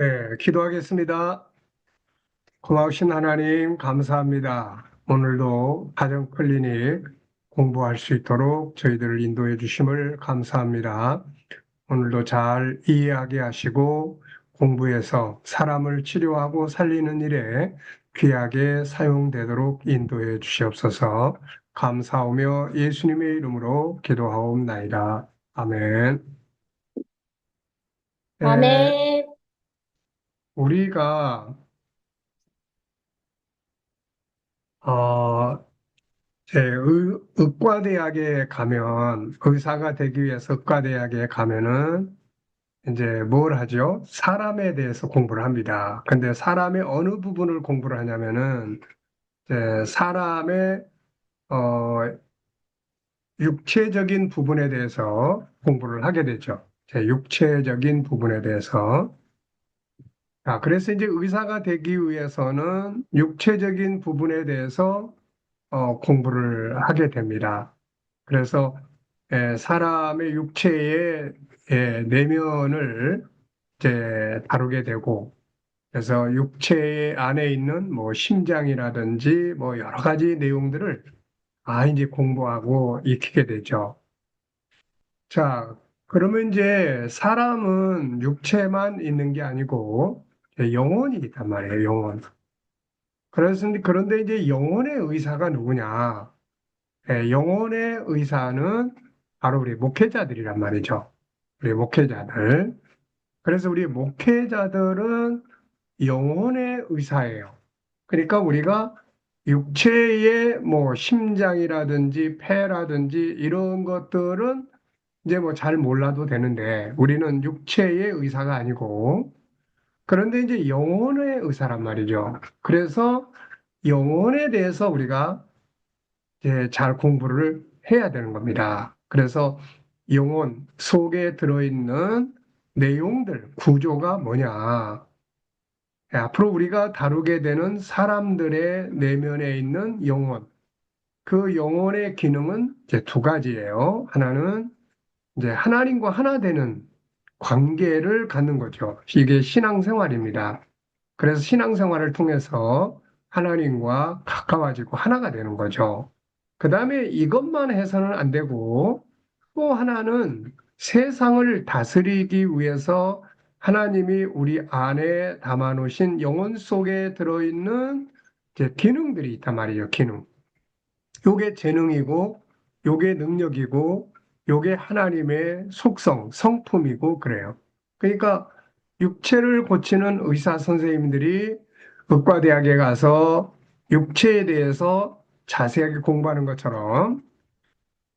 네, 기도하겠습니다. 고마우신 하나님, 감사합니다. 오늘도 가정 클리닉 공부할 수 있도록 저희들을 인도해 주심을 감사합니다. 오늘도 잘 이해하게 하시고 공부해서 사람을 치료하고 살리는 일에 귀하게 사용되도록 인도해 주시옵소서. 감사하며 예수님의 이름으로 기도하옵나이다. 아멘. 에, 아멘. 우리가 어, 의과대학에 가면, 의사가 되기 위해서 의과대학에 가면은, 이제 뭘 하죠? 사람에 대해서 공부를 합니다. 근데 사람의 어느 부분을 공부를 하냐면은, 이제 사람의, 어, 육체적인 부분에 대해서 공부를 하게 되죠. 육체적인 부분에 대해서. 그래서 이제 의사가 되기 위해서는 육체적인 부분에 대해서 공부를 하게 됩니다. 그래서 사람의 육체의 내면을 이제 다루게 되고, 그래서 육체 안에 있는 뭐 심장이라든지 뭐 여러 가지 내용들을 이제 공부하고 익히게 되죠. 자, 그러면 이제 사람은 육체만 있는 게 아니고 영혼이 있단 말이에요, 영혼. 그런데 이제 영혼의 의사가 누구냐? 영혼의 의사는 바로 우리 목회자들이란 말이죠. 우리 목회자들. 그래서 우리 목회자들은 영혼의 의사예요. 그러니까 우리가 육체의 뭐 심장이라든지 폐라든지 이런 것들은 이제 뭐 잘 몰라도 되는데 우리는 육체의 의사가 아니고 그런데 이제 영혼의 의사란 말이죠. 그래서 영혼에 대해서 우리가 이제 잘 공부를 해야 되는 겁니다. 그래서 영혼 속에 들어있는 내용들, 구조가 뭐냐. 앞으로 우리가 다루게 되는 사람들의 내면에 있는 영혼, 그 영혼의 기능은 이제 두 가지예요. 하나는 이제 하나님과 하나 되는 관계를 갖는 거죠. 이게 신앙생활입니다. 그래서 신앙생활을 통해서 하나님과 가까워지고 하나가 되는 거죠. 그 다음에 이것만 해서는 안 되고 또 하나는 세상을 다스리기 위해서 하나님이 우리 안에 담아놓으신 영혼 속에 들어있는 이제 기능들이 있단 말이에요. 기능. 요게 재능이고 요게 능력이고 요게 하나님의 속성, 성품이고 그래요. 그러니까 육체를 고치는 의사 선생님들이 의과대학에 가서 육체에 대해서 자세하게 공부하는 것처럼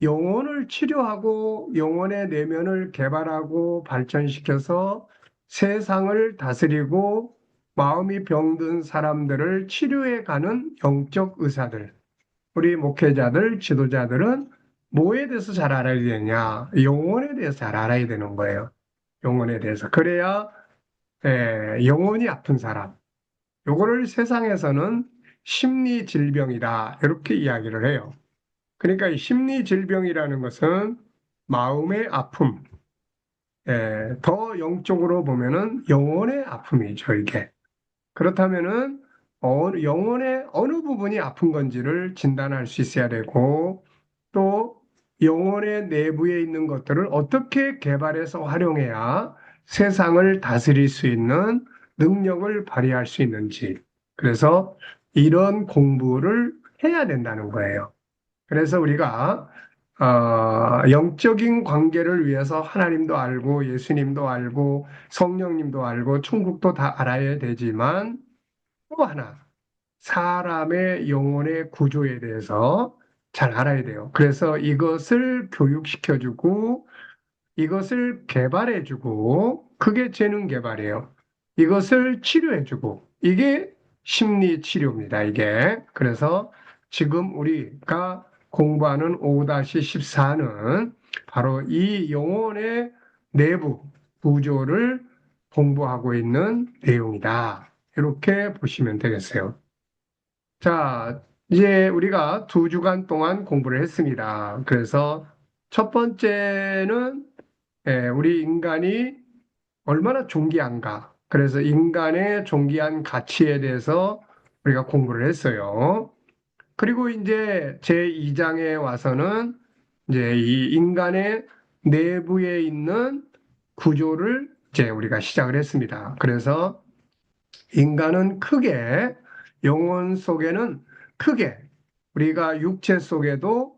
영혼을 치료하고 영혼의 내면을 개발하고 발전시켜서 세상을 다스리고 마음이 병든 사람들을 치료해 가는 영적 의사들, 우리 목회자들, 지도자들은 뭐에 대해서 잘 알아야 되냐? 영혼에 대해서 잘 알아야 되는 거예요. 영혼에 대해서. 그래야 영혼이 아픈 사람. 요거를 세상에서는 심리 질병이다. 이렇게 이야기를 해요. 그러니까 이 심리 질병이라는 것은 마음의 아픔, 더 영적으로 보면은 영혼의 아픔이죠, 이게. 그렇다면은 영혼의 어느 부분이 아픈 건지를 진단할 수 있어야 되고 또 영혼의 내부에 있는 것들을 어떻게 개발해서 활용해야 세상을 다스릴 수 있는 능력을 발휘할 수 있는지. 그래서 이런 공부를 해야 된다는 거예요. 그래서 우리가 영적인 관계를 위해서 하나님도 알고 예수님도 알고 성령님도 알고 천국도 다 알아야 되지만 또 하나 사람의 영혼의 구조에 대해서 잘 알아야 돼요. 그래서 이것을 교육시켜주고 이것을 개발해주고 그게 재능 개발이에요. 이것을 치료해주고 이게 심리 치료입니다. 이게 그래서 지금 우리가 공부하는 5-14는 바로 이 영혼의 내부 구조를 공부하고 있는 내용이다. 이렇게 보시면 되겠어요. 자, 이제 우리가 2주간 동안 공부를 했습니다. 그래서 첫 번째는 우리 인간이 얼마나 존귀한가. 그래서 인간의 존귀한 가치에 대해서 우리가 공부를 했어요. 그리고 이제 제2장에 와서는 이제 이 인간의 내부에 있는 구조를 이제 우리가 시작을 했습니다. 그래서 인간은 크게 영혼 속에는 크게 우리가 육체 속에도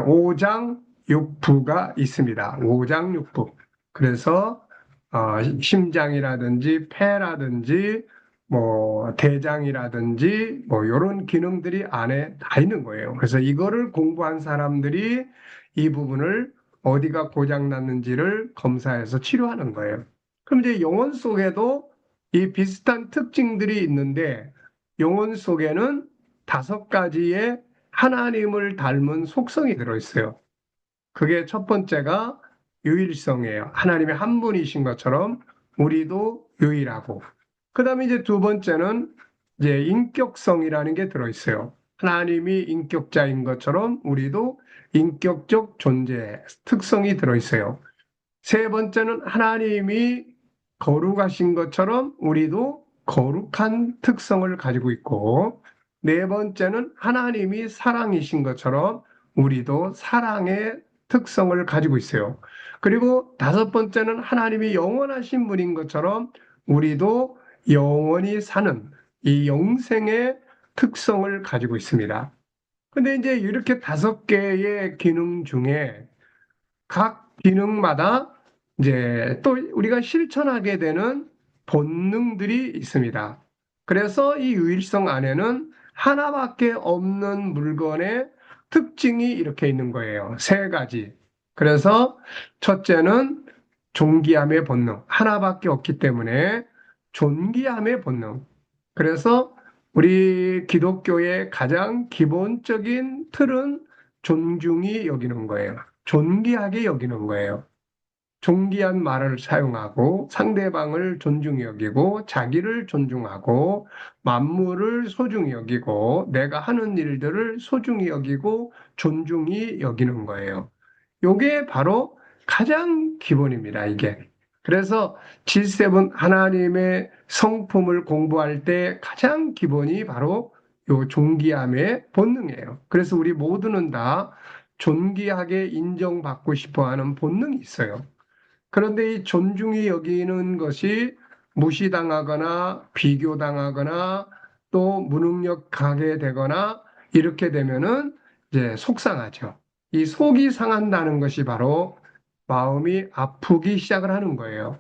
오장 육부가 있습니다. 오장 육부. 그래서 심장이라든지 폐라든지 뭐 대장이라든지 뭐 이런 기능들이 안에 다 있는 거예요. 그래서 이거를 공부한 사람들이 이 부분을 어디가 고장 났는지를 검사해서 치료하는 거예요. 그럼 이제 영혼 속에도 이 비슷한 특징들이 있는데 영혼 속에는 5가지의 하나님을 닮은 속성이 들어있어요. 그게 첫 번째가 유일성이에요. 하나님의 한 분이신 것처럼 우리도 유일하고. 그 다음에 이제 두 번째는 이제 인격성이라는 게 들어있어요. 하나님이 인격자인 것처럼 우리도 인격적 존재, 특성이 들어있어요. 세 번째는 하나님이 거룩하신 것처럼 우리도 거룩한 특성을 가지고 있고, 네 번째는 하나님이 사랑이신 것처럼 우리도 사랑의 특성을 가지고 있어요. 그리고 다섯 번째는 하나님이 영원하신 분인 것처럼 우리도 영원히 사는 이 영생의 특성을 가지고 있습니다. 근데 이제 이렇게 5개의 기능 중에 각 기능마다 이제 또 우리가 실천하게 되는 본능들이 있습니다. 그래서 이 유일성 안에는 하나밖에 없는 물건의 특징이 이렇게 있는 거예요. 3가지. 그래서 첫째는 존귀함의 본능. 하나밖에 없기 때문에 존귀함의 본능. 그래서 우리 기독교의 가장 기본적인 틀은 존중이 여기는 거예요. 존귀하게 여기는 거예요. 존귀한 말을 사용하고 상대방을 존중히 여기고 자기를 존중하고 만물을 소중히 여기고 내가 하는 일들을 소중히 여기고 존중히 여기는 거예요. 요게 바로 가장 기본입니다, 이게. 그래서 G7 하나님의 성품을 공부할 때 가장 기본이 바로 요 존귀함의 본능이에요. 그래서 우리 모두는 다 존귀하게 인정받고 싶어 하는 본능이 있어요. 그런데 이 존중이 여기는 것이 무시당하거나 비교당하거나 또 무능력하게 되거나 이렇게 되면은 이제 속상하죠. 이 속이 상한다는 것이 바로 마음이 아프기 시작을 하는 거예요.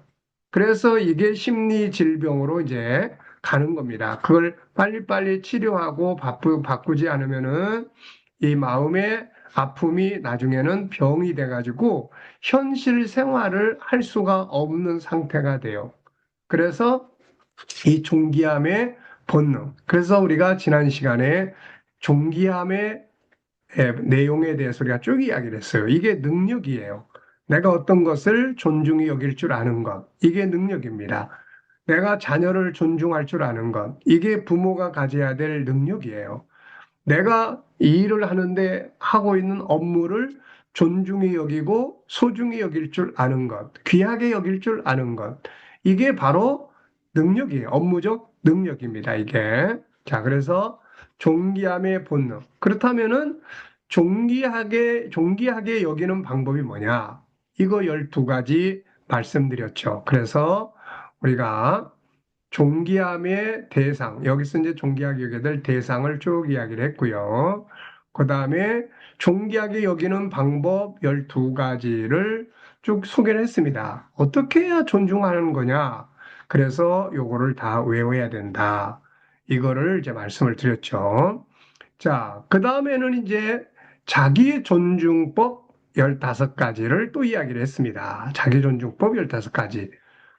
그래서 이게 심리 질병으로 이제 가는 겁니다. 그걸 빨리빨리 치료하고 바꾸지 않으면은 이 마음의 아픔이 나중에는 병이 돼가지고 현실 생활을 할 수가 없는 상태가 돼요. 그래서 이 존귀함의 본능. 그래서 우리가 지난 시간에 존귀함의 내용에 대해서 우리가 쭉 이야기를 했어요. 이게 능력이에요. 내가 어떤 것을 존중히 여길 줄 아는 것. 이게 능력입니다. 내가 자녀를 존중할 줄 아는 것. 이게 부모가 가져야 될 능력이에요. 내가 이 일을 하는데 하고 있는 업무를 존중히 여기고 소중히 여길 줄 아는 것, 귀하게 여길 줄 아는 것. 이게 바로 능력이에요. 업무적 능력입니다, 이게. 자, 그래서 존귀함의 본능. 그렇다면은 존귀하게 여기는 방법이 뭐냐? 이거 12가지 말씀드렸죠. 그래서 우리가 존귀함의 대상, 여기서 이제 존귀하게 여겨야 될 대상을 쭉 이야기를 했고요. 그 다음에 존귀하게 여기는 방법 12가지를 쭉 소개를 했습니다. 어떻게 해야 존중하는 거냐? 그래서 요거를 다 외워야 된다. 이거를 이제 말씀을 드렸죠. 자, 그 다음에는 이제 자기 존중법 15가지를 또 이야기를 했습니다. 자기 존중법 15가지.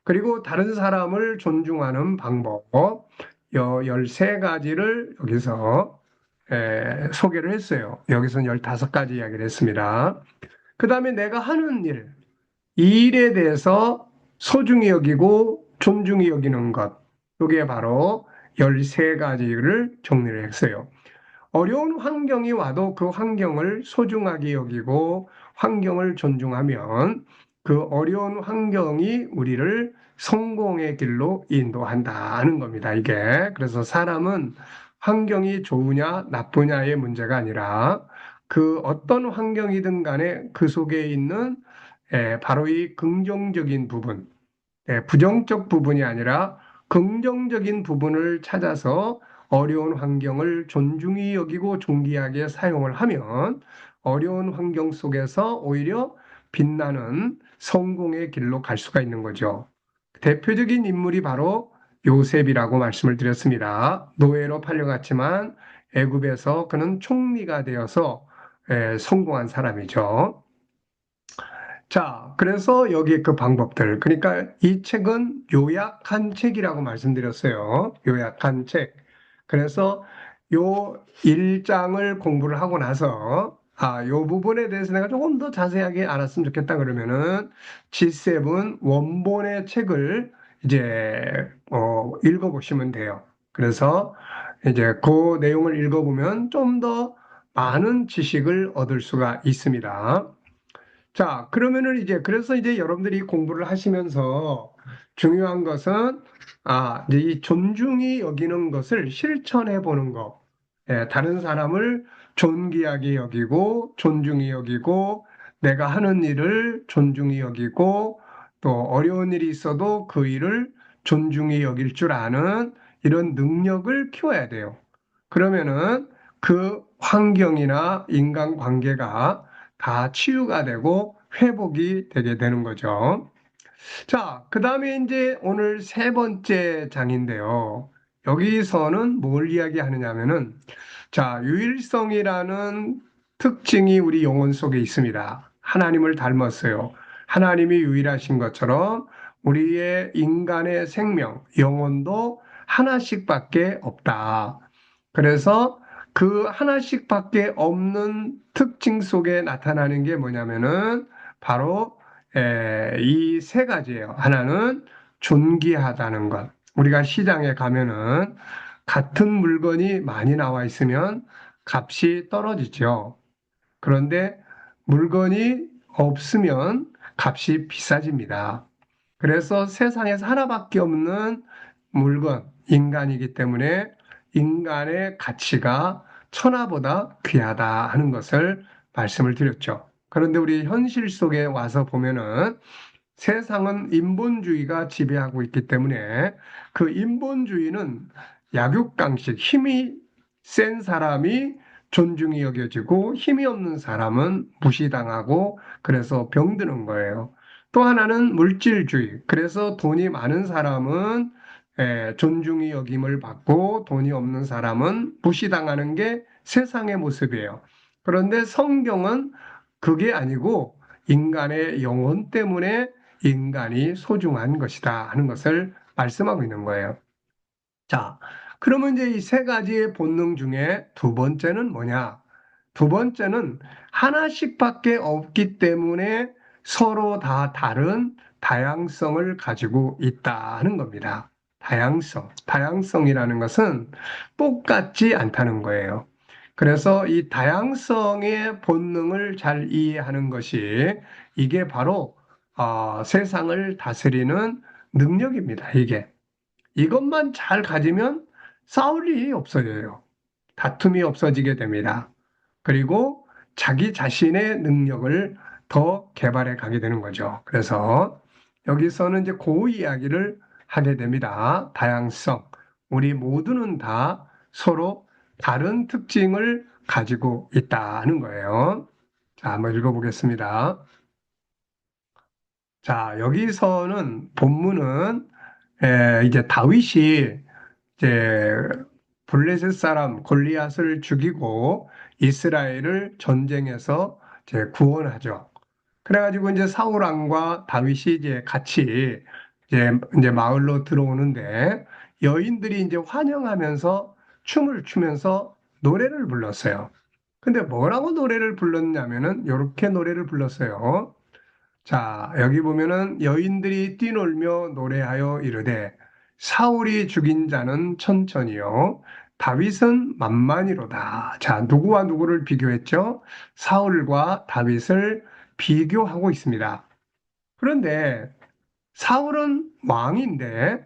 그리고 다른 사람을 존중하는 방법 13가지를 여기서 소개를 했어요. 여기서는 15가지 이야기를 했습니다. 그 다음에 내가 하는 일, 이 일에 대해서 소중히 여기고 존중히 여기는 것, 이게 바로 13가지를 정리를 했어요. 어려운 환경이 와도 그 환경을 소중하게 여기고 환경을 존중하면 그 어려운 환경이 우리를 성공의 길로 인도한다는 겁니다, 이게. 그래서 사람은 환경이 좋으냐, 나쁘냐의 문제가 아니라 그 어떤 환경이든 간에 그 속에 있는 바로 이 긍정적인 부분, 부정적 부분이 아니라 긍정적인 부분을 찾아서 어려운 환경을 존중히 여기고 존귀하게 사용을 하면 어려운 환경 속에서 오히려 빛나는 성공의 길로 갈 수가 있는 거죠. 대표적인 인물이 바로 요셉이라고 말씀을 드렸습니다. 노예로 팔려갔지만 애굽에서 그는 총리가 되어서 성공한 사람이죠. 자, 그래서 여기 그 방법들. 그러니까 이 책은 요약한 책이라고 말씀드렸어요. 요약한 책. 그래서 요 1장을 공부를 하고 나서, 요 부분에 대해서 내가 조금 더 자세하게 알았으면 좋겠다 그러면은 G7 원본의 책을 이제, 읽어보시면 돼요. 그래서 이제 그 내용을 읽어보면 좀 더 많은 지식을 얻을 수가 있습니다. 자, 그러면은 이제, 그래서 이제 여러분들이 공부를 하시면서 중요한 것은, 이제 이 존중이 여기는 것을 실천해 보는 거. 다른 사람을 존귀하게 여기고, 존중히 여기고, 내가 하는 일을 존중히 여기고, 또 어려운 일이 있어도 그 일을 존중히 여길 줄 아는 이런 능력을 키워야 돼요. 그러면은 그 환경이나 인간 관계가 다 치유가 되고 회복이 되게 되는 거죠. 자, 그 다음에 이제 오늘 세 번째 장인데요. 여기서는 뭘 이야기하느냐면은, 자, 유일성이라는 특징이 우리 영혼 속에 있습니다. 하나님을 닮았어요. 하나님이 유일하신 것처럼 우리의 인간의 생명, 영혼도 하나씩밖에 없다. 그래서 그 하나씩밖에 없는 특징 속에 나타나는 게 뭐냐면은 바로 이 세 가지예요. 하나는 존귀하다는 것. 우리가 시장에 가면은 같은 물건이 많이 나와 있으면 값이 떨어지죠. 그런데 물건이 없으면 값이 비싸집니다. 그래서 세상에서 하나밖에 없는 물건, 인간이기 때문에 인간의 가치가 천하보다 귀하다 하는 것을 말씀을 드렸죠. 그런데 우리 현실 속에 와서 보면은 세상은 인본주의가 지배하고 있기 때문에 그 인본주의는 약육강식, 힘이 센 사람이 존중이 여겨지고 힘이 없는 사람은 무시당하고 그래서 병드는 거예요. 또 하나는 물질주의. 그래서 돈이 많은 사람은 존중이 여김을 받고 돈이 없는 사람은 무시당하는 게 세상의 모습이에요. 그런데 성경은 그게 아니고 인간의 영혼 때문에 인간이 소중한 것이다 하는 것을 말씀하고 있는 거예요. 자, 그러면 이제 이 세 가지의 본능 중에 두 번째는 뭐냐? 두 번째는 하나씩밖에 없기 때문에 서로 다 다른 다양성을 가지고 있다는 겁니다. 다양성. 다양성이라는 것은 똑같지 않다는 거예요. 그래서 이 다양성의 본능을 잘 이해하는 것이 이게 바로 세상을 다스리는 능력입니다. 이게. 이것만 잘 가지면 싸울 일이 없어져요. 다툼이 없어지게 됩니다. 그리고 자기 자신의 능력을 더 개발해 가게 되는 거죠. 그래서 여기서는 이제 그 이야기를 하게 됩니다. 다양성. 우리 모두는 다 서로 다른 특징을 가지고 있다는 거예요. 자, 한번 읽어보겠습니다. 자, 여기서는 본문은 이제 다윗이 이제 블레셋 사람 골리앗을 죽이고 이스라엘을 전쟁에서 이제 구원하죠. 그래가지고 이제 사울 왕과 다윗이 이제 같이 이제 마을로 들어오는데 여인들이 이제 환영하면서 춤을 추면서 노래를 불렀어요. 근데 뭐라고 노래를 불렀냐면은 이렇게 노래를 불렀어요. 자, 여기 보면은 여인들이 뛰놀며 노래하여 이르되 사울이 죽인 자는 천천히요 다윗은 만만이로다. 자, 누구와 누구를 비교했죠? 사울과 다윗을 비교하고 있습니다. 그런데 사울은 왕인데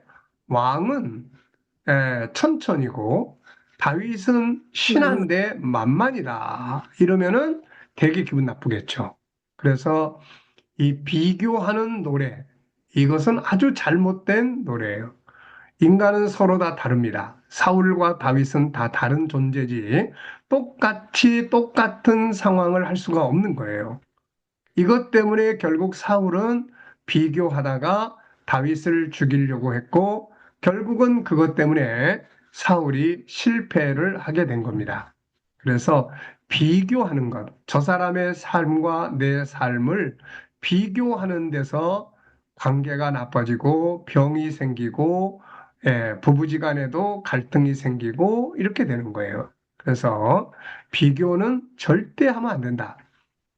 왕은 천천히고 다윗은 신한데 만만이다. 이러면은 되게 기분 나쁘겠죠. 그래서 이 비교하는 노래, 이것은 아주 잘못된 노래예요. 인간은 서로 다 다릅니다. 사울과 다윗은 다 다른 존재지 똑같이 똑같은 상황을 할 수가 없는 거예요. 이것 때문에 결국 사울은 비교하다가 다윗을 죽이려고 했고 결국은 그것 때문에 사울이 실패를 하게 된 겁니다. 그래서 비교하는 것, 저 사람의 삶과 내 삶을 비교하는 데서 관계가 나빠지고 병이 생기고 부부지간에도 갈등이 생기고 이렇게 되는 거예요. 그래서 비교는 절대 하면 안 된다.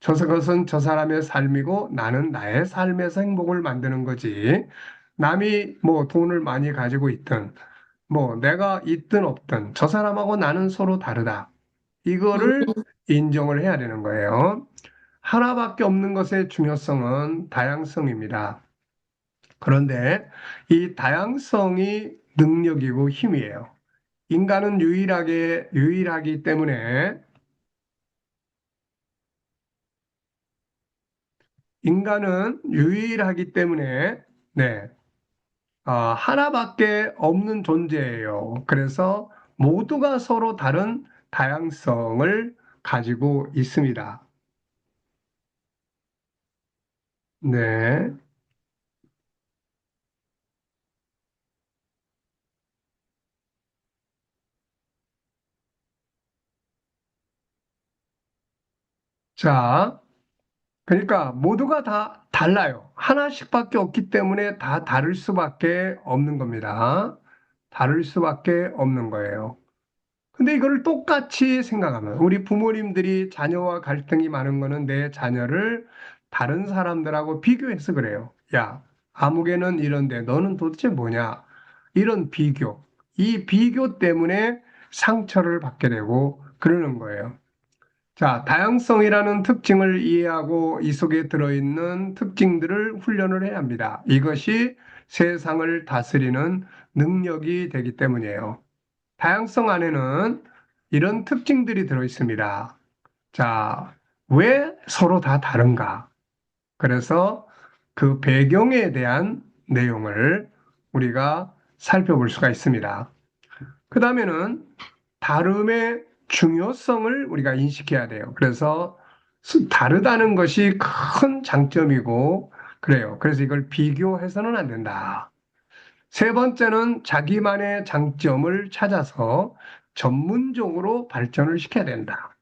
저것은 저 사람의 삶이고 나는 나의 삶에서 행복을 만드는 거지. 남이 뭐 돈을 많이 가지고 있든 뭐 내가 있든 없든 저 사람하고 나는 서로 다르다. 이거를 인정을 해야 되는 거예요. 하나밖에 없는 것의 중요성은 다양성입니다. 그런데 이 다양성이 능력이고 힘이에요. 인간은 유일하기 때문에 인간은 유일하기 때문에 네. 하나밖에 없는 존재예요. 그래서 모두가 서로 다른 다양성을 가지고 있습니다. 네. 자, 그러니까 모두가 다 달라요. 하나씩밖에 없기 때문에 다 다를 수밖에 없는 겁니다. 다를 수밖에 없는 거예요. 근데 이거를 똑같이 생각하면 우리 부모님들이 자녀와 갈등이 많은 거는 내 자녀를 다른 사람들하고 비교해서 그래요. 야, 아무개는 이런데 너는 도대체 뭐냐? 이런 비교. 이 비교 때문에 상처를 받게 되고 그러는 거예요. 자, 다양성이라는 특징을 이해하고 이 속에 들어있는 특징들을 훈련을 해야 합니다. 이것이 세상을 다스리는 능력이 되기 때문이에요. 다양성 안에는 이런 특징들이 들어 있습니다. 자, 왜 서로 다 다른가? 그래서 그 배경에 대한 내용을 우리가 살펴볼 수가 있습니다. 그 다음에는 다름의 중요성을 우리가 인식해야 돼요. 그래서 다르다는 것이 큰 장점이고, 그래요. 그래서 이걸 비교해서는 안 된다. 세 번째는 자기만의 장점을 찾아서 전문적으로 발전을 시켜야 된다.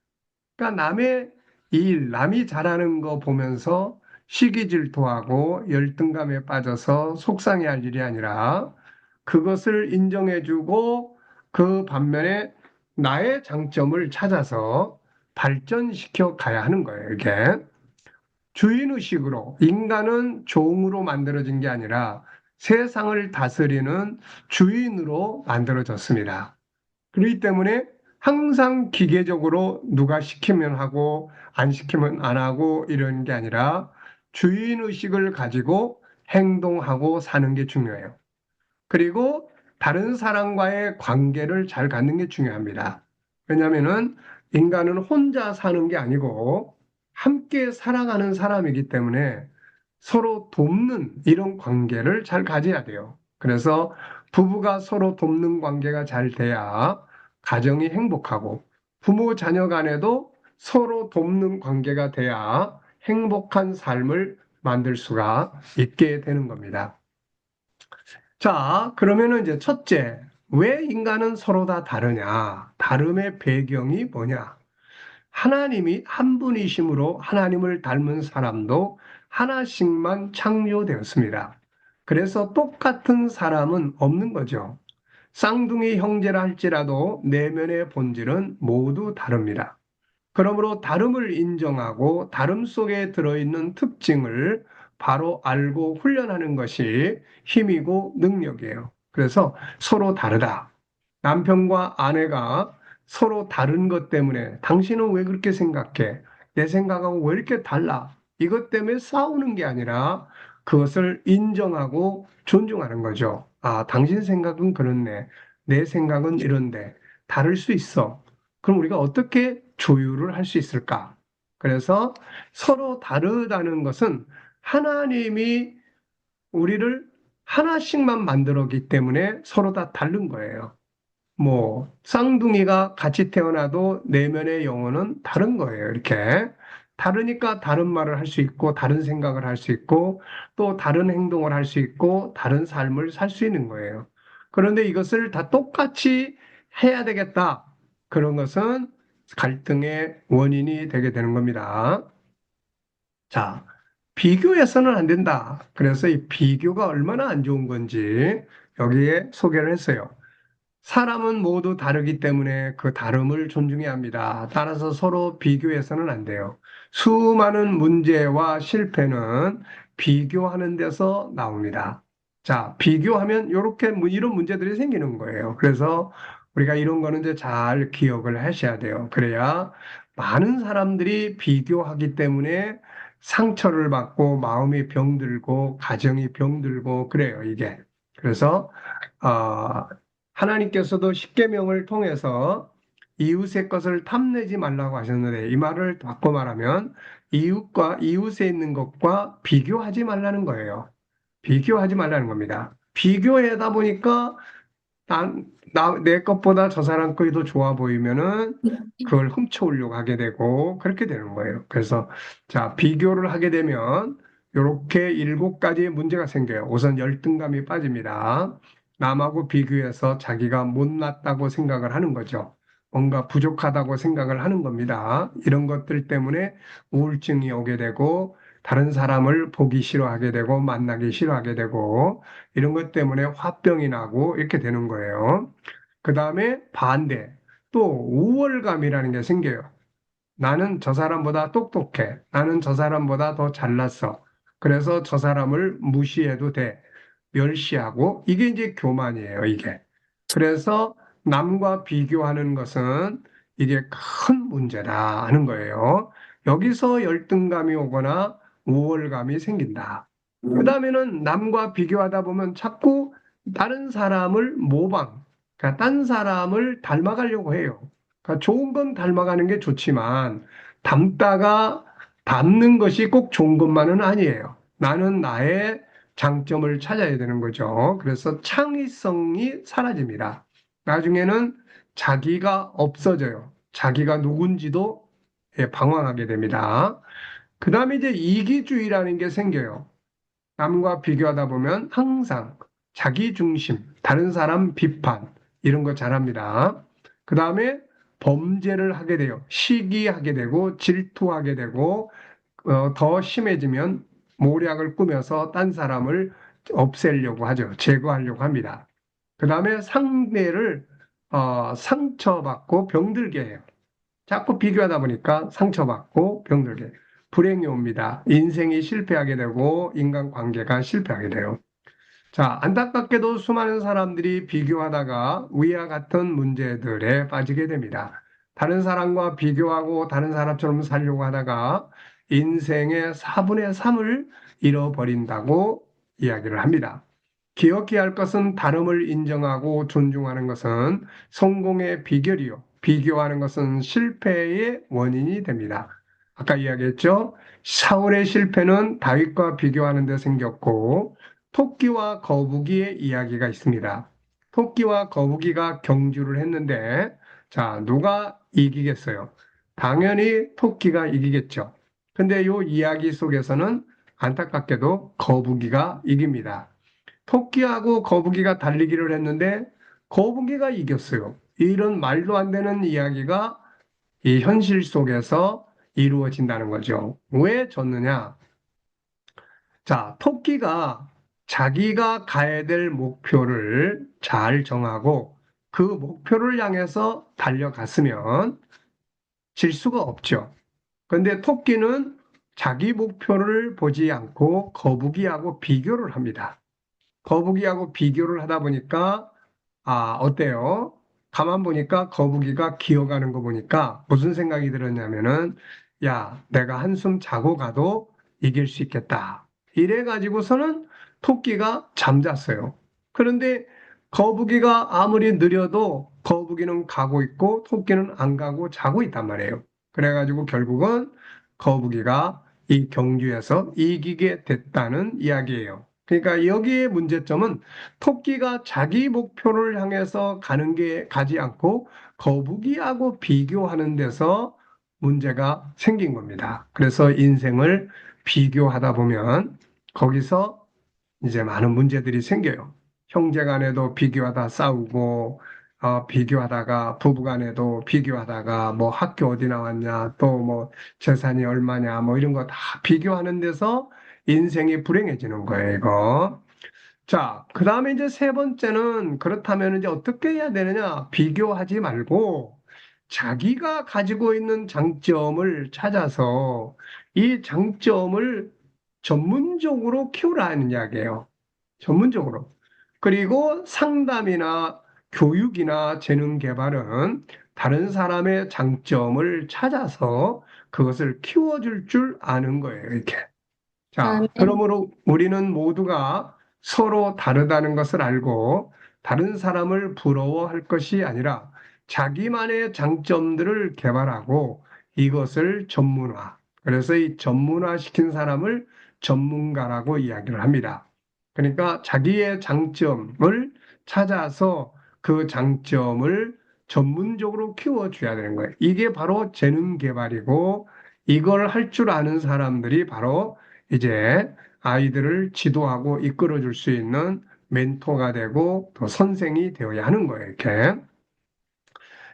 그러니까 남의 일, 남이 잘하는 거 보면서 시기 질투하고 열등감에 빠져서 속상해할 일이 아니라 그것을 인정해주고 그 반면에 나의 장점을 찾아서 발전시켜 가야 하는 거예요, 이게. 주인의식으로 인간은 종으로 만들어진 게 아니라 세상을 다스리는 주인으로 만들어졌습니다. 그렇기 때문에 항상 기계적으로 누가 시키면 하고 안 시키면 안 하고 이런 게 아니라 주인의식을 가지고 행동하고 사는 게 중요해요. 그리고 다른 사람과의 관계를 잘 갖는 게 중요합니다. 왜냐하면은 인간은 혼자 사는 게 아니고 함께 살아가는 사람이기 때문에 서로 돕는 이런 관계를 잘 가져야 돼요. 그래서 부부가 서로 돕는 관계가 잘 돼야 가정이 행복하고 부모 자녀 간에도 서로 돕는 관계가 돼야 행복한 삶을 만들 수가 있게 되는 겁니다. 자, 그러면은 이제 첫째, 왜 인간은 서로 다 다르냐? 다름의 배경이 뭐냐? 하나님이 한 분이심으로 하나님을 닮은 사람도 하나씩만 창조되었습니다. 그래서 똑같은 사람은 없는 거죠. 쌍둥이 형제라 할지라도 내면의 본질은 모두 다릅니다. 그러므로 다름을 인정하고 다름 속에 들어있는 특징을 바로 알고 훈련하는 것이 힘이고 능력이에요. 그래서 서로 다르다. 남편과 아내가 서로 다른 것 때문에 당신은 왜 그렇게 생각해? 내 생각하고 왜 이렇게 달라? 이것 때문에 싸우는 게 아니라 그것을 인정하고 존중하는 거죠. 아, 당신 생각은 그렇네. 내 생각은 이런데 다를 수 있어. 그럼 우리가 어떻게 조율을 할 수 있을까? 그래서 서로 다르다는 것은 하나님이 우리를 하나씩만 만들었기 때문에 서로 다 다른 거예요. 뭐 쌍둥이가 같이 태어나도 내면의 영혼은 다른 거예요. 이렇게 다르니까 다른 말을 할 수 있고 다른 생각을 할 수 있고 또 다른 행동을 할 수 있고 다른 삶을 살 수 있는 거예요. 그런데 이것을 다 똑같이 해야 되겠다. 그런 것은 갈등의 원인이 되게 되는 겁니다. 자, 비교해서는 안 된다. 그래서 이 비교가 얼마나 안 좋은 건지 여기에 소개를 했어요. 사람은 모두 다르기 때문에 그 다름을 존중해야 합니다. 따라서 서로 비교해서는 안 돼요. 수많은 문제와 실패는 비교하는 데서 나옵니다. 자, 비교하면 이렇게 이런 문제들이 생기는 거예요. 그래서 우리가 이런 거는 이제 잘 기억을 하셔야 돼요. 그래야 많은 사람들이 비교하기 때문에 상처를 받고 마음이 병들고 가정이 병들고 그래요, 이게. 그래서 어, 하나님께서도 십계명을 통해서 이웃의 것을 탐내지 말라고 하셨는데 이 말을 바꿔 말하면 이웃과 이웃에 있는 것과 비교하지 말라는 거예요. 비교하지 말라는 겁니다. 비교하다 보니까 내 것보다 저 사람 거이 더 좋아 보이면은 그걸 훔쳐오려고 하게 되고 그렇게 되는 거예요. 그래서 자, 비교를 하게 되면 이렇게 7가지의 문제가 생겨요. 우선 열등감이 빠집니다. 남하고 비교해서 자기가 못났다고 생각을 하는 거죠. 뭔가 부족하다고 생각을 하는 겁니다. 이런 것들 때문에 우울증이 오게 되고 다른 사람을 보기 싫어하게 되고 만나기 싫어하게 되고 이런 것 때문에 화병이 나고 이렇게 되는 거예요. 그 다음에 반대, 또 우월감이라는 게 생겨요. 나는 저 사람보다 똑똑해. 나는 저 사람보다 더 잘났어. 그래서 저 사람을 무시해도 돼. 멸시하고, 이게 이제 교만이에요, 이게. 그래서 남과 비교하는 것은 이게 큰 문제다 하는 거예요. 여기서 열등감이 오거나 우월감이 생긴다. 그 다음에는 남과 비교하다 보면 자꾸 다른 사람을 모방, 그러니까 딴 사람을 닮아가려고 해요. 그러니까 좋은 건 닮아가는 게 좋지만 닮다가 닮는 것이 꼭 좋은 것만은 아니에요. 나는 나의 장점을 찾아야 되는 거죠. 그래서 창의성이 사라집니다. 나중에는 자기가 없어져요. 자기가 누군지도 예, 방황하게 됩니다. 그 다음에 이제 이기주의라는 게 생겨요. 남과 비교하다 보면 항상 자기 중심, 다른 사람 비판, 이런 거 잘합니다. 그 다음에 범죄를 하게 돼요. 시기하게 되고, 질투하게 되고, 더 심해지면 모략을 꾸며서 딴 사람을 없애려고 하죠. 제거하려고 합니다. 그 다음에 상대를 상처받고 병들게 해요. 자꾸 비교하다 보니까 상처받고 병들게 불행이 옵니다. 인생이 실패하게 되고 인간관계가 실패하게 돼요. 자, 안타깝게도 수많은 사람들이 비교하다가 위와 같은 문제들에 빠지게 됩니다. 다른 사람과 비교하고 다른 사람처럼 살려고 하다가 인생의 4분의 3을 잃어버린다고 이야기를 합니다. 기억해야 할 것은 다름을 인정하고 존중하는 것은 성공의 비결이요. 비교하는 것은 실패의 원인이 됩니다. 아까 이야기했죠? 사울의 실패는 다윗과 비교하는 데 생겼고, 토끼와 거북이의 이야기가 있습니다. 토끼와 거북이가 경주를 했는데, 자, 누가 이기겠어요? 당연히 토끼가 이기겠죠. 근데 이 이야기 속에서는 안타깝게도 거북이가 이깁니다. 토끼하고 거북이가 달리기를 했는데 거북이가 이겼어요. 이런 말도 안 되는 이야기가 이 현실 속에서 이루어진다는 거죠. 왜 졌느냐? 자, 토끼가 자기가 가야 될 목표를 잘 정하고 그 목표를 향해서 달려갔으면 질 수가 없죠. 그런데 토끼는 자기 목표를 보지 않고 거북이하고 비교를 합니다. 거북이하고 비교를 하다 보니까, 어때요? 가만 보니까 거북이가 기어가는 거 보니까 무슨 생각이 들었냐면은, 야, 내가 한숨 자고 가도 이길 수 있겠다. 이래 가지고서는 토끼가 잠잤어요. 그런데 거북이가 아무리 느려도 거북이는 가고 있고 토끼는 안 가고 자고 있단 말이에요. 그래가지고 결국은 거북이가 이 경주에서 이기게 됐다는 이야기예요. 그러니까 여기에 문제점은 토끼가 자기 목표를 향해서 가지 않고 거북이하고 비교하는 데서 문제가 생긴 겁니다. 그래서 인생을 비교하다 보면 거기서 이제 많은 문제들이 생겨요. 형제 간에도 비교하다 싸우고, 비교하다가 부부 간에도 비교하다가 뭐 학교 어디 나왔냐, 또 뭐 재산이 얼마냐, 뭐 이런 거 다 비교하는 데서 인생이 불행해지는 거예요, 이거. 자, 그 다음에 이제 세 번째는 그렇다면 이제 어떻게 해야 되느냐? 비교하지 말고 자기가 가지고 있는 장점을 찾아서 이 장점을 전문적으로 키우라는 이야기예요. 전문적으로. 그리고 상담이나 교육이나 재능 개발은 다른 사람의 장점을 찾아서 그것을 키워줄 줄 아는 거예요, 이렇게. 자, 아멘. 그러므로 우리는 모두가 서로 다르다는 것을 알고 다른 사람을 부러워할 것이 아니라 자기만의 장점들을 개발하고 이것을 전문화. 그래서 이 전문화 시킨 사람을 전문가라고 이야기를 합니다. 그러니까 자기의 장점을 찾아서 그 장점을 전문적으로 키워줘야 되는 거예요. 이게 바로 재능 개발이고 이걸 할 줄 아는 사람들이 바로 이제 아이들을 지도하고 이끌어 줄 수 있는 멘토가 되고 또 선생이 되어야 하는 거예요, 이렇게.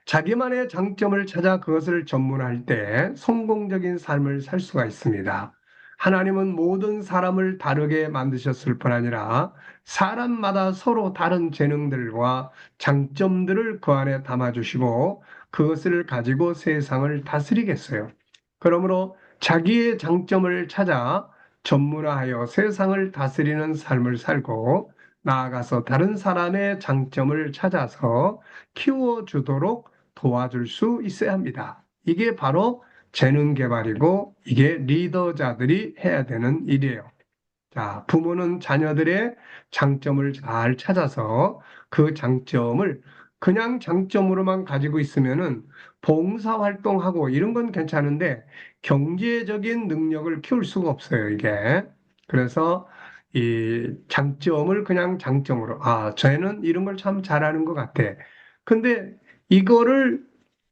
자기만의 장점을 찾아 그것을 전문할 때 성공적인 삶을 살 수가 있습니다. 하나님은 모든 사람을 다르게 만드셨을 뿐 아니라 사람마다 서로 다른 재능들과 장점들을 그 안에 담아주시고 그것을 가지고 세상을 다스리겠어요. 그러므로 자기의 장점을 찾아 전문화하여 세상을 다스리는 삶을 살고 나아가서 다른 사람의 장점을 찾아서 키워주도록 도와줄 수 있어야 합니다. 이게 바로 재능 개발이고 이게 리더자들이 해야 되는 일이에요. 자, 부모는 자녀들의 장점을 잘 찾아서 그 장점을 그냥 장점으로만 가지고 있으면은 봉사활동하고 이런 건 괜찮은데 경제적인 능력을 키울 수가 없어요, 이게. 그래서 이 장점을 그냥 장점으로, 쟤는 이런 걸 참 잘하는 것 같아. 근데 이거를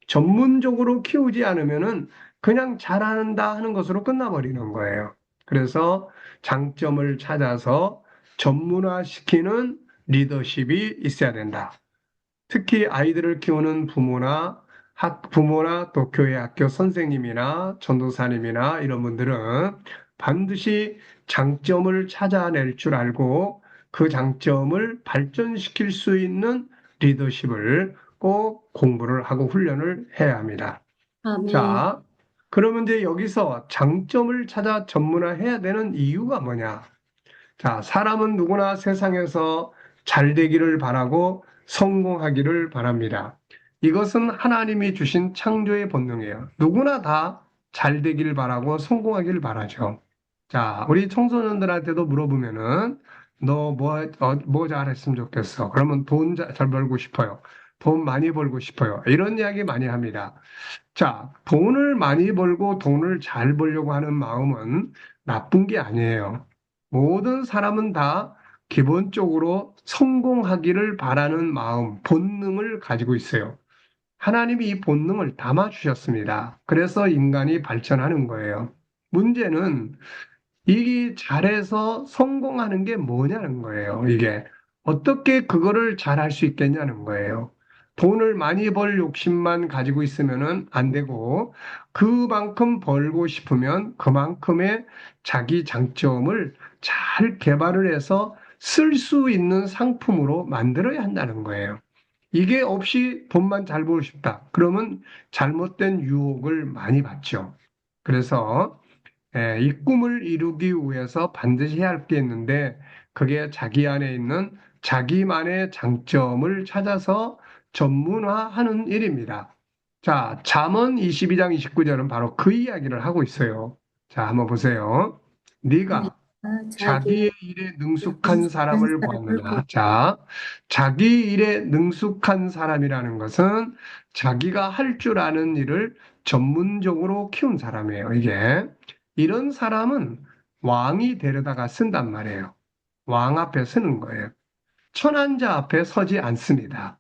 전문적으로 키우지 않으면은 그냥 잘한다 하는 것으로 끝나버리는 거예요. 그래서 장점을 찾아서 전문화시키는 리더십이 있어야 된다. 특히 아이들을 키우는 부모나 또 교회 학교 선생님이나 전도사님이나 이런 분들은 반드시 장점을 찾아낼 줄 알고 그 장점을 발전시킬 수 있는 리더십을 꼭 공부를 하고 훈련을 해야 합니다. 아멘. 자, 그러면 이제 여기서 장점을 찾아 전문화해야 되는 이유가 뭐냐? 자, 사람은 누구나 세상에서 잘 되기를 바라고 성공하기를 바랍니다. 이것은 하나님이 주신 창조의 본능이에요. 누구나 다 잘 되기를 바라고 성공하기를 바라죠. 자, 우리 청소년들한테도 물어보면은 너 뭐 잘했으면 좋겠어. 그러면 돈 잘 벌고 싶어요. 돈 많이 벌고 싶어요. 이런 이야기 많이 합니다. 자, 돈을 많이 벌고 돈을 잘 벌려고 하는 마음은 나쁜 게 아니에요. 모든 사람은 다 기본적으로 성공하기를 바라는 마음, 본능을 가지고 있어요. 하나님이 이 본능을 담아 주셨습니다. 그래서 인간이 발전하는 거예요. 문제는 이 잘해서 성공하는 게 뭐냐는 거예요. 이게 어떻게 그거를 잘 할 수 있겠냐는 거예요. 돈을 많이 벌 욕심만 가지고 있으면은 안 되고 그만큼 벌고 싶으면 그만큼의 자기 장점을 잘 개발을 해서 쓸 수 있는 상품으로 만들어야 한다는 거예요. 이게 없이 돈만 잘 벌고 싶다. 그러면 잘못된 유혹을 많이 받죠. 그래서 이 꿈을 이루기 위해서 반드시 해야 할 게 있는데 그게 자기 안에 있는 자기만의 장점을 찾아서 전문화하는 일입니다. 자, 잠언 22장 29절은 바로 그 이야기를 하고 있어요. 자, 한번 보세요. 아멘. 네가 자기의 자기의 일에 능숙한 능숙한 사람을 사람을 보았느냐. 자, 자기 일에 능숙한 사람이라는 것은 자기가 할 줄 아는 일을 전문적으로 키운 사람이에요, 이게. 이런 사람은 왕이 데려다가 쓴단 말이에요. 왕 앞에 서는 거예요. 천한자 앞에 서지 않습니다.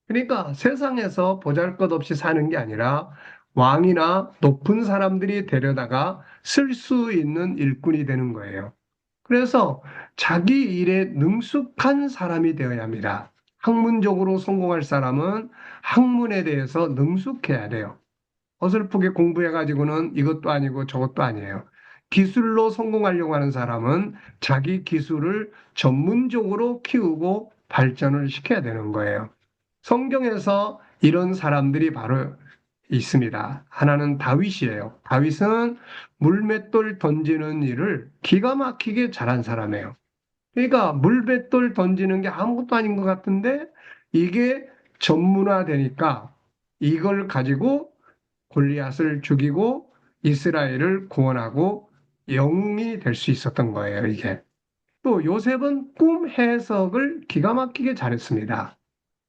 그러니까 세상에서 보잘것없이 사는 게 아니라 왕이나 높은 사람들이 데려다가 쓸 수 있는 일꾼이 되는 거예요. 그래서 자기 일에 능숙한 사람이 되어야 합니다. 학문적으로 성공할 사람은 학문에 대해서 능숙해야 돼요. 어설프게 공부해가지고는 이것도 아니고 저것도 아니에요. 기술로 성공하려고 하는 사람은 자기 기술을 전문적으로 키우고 발전을 시켜야 되는 거예요. 성경에서 이런 사람들이 바로 있습니다. 하나는 다윗이에요. 다윗은 물맷돌 던지는 일을 기가 막히게 잘한 사람이에요. 그러니까 물맷돌 던지는 게 아무것도 아닌 것 같은데 이게 전문화되니까 이걸 가지고 골리앗을 죽이고 이스라엘을 구원하고 영웅이 될 수 있었던 거예요, 이게. 또 요셉은 꿈 해석을 기가 막히게 잘했습니다.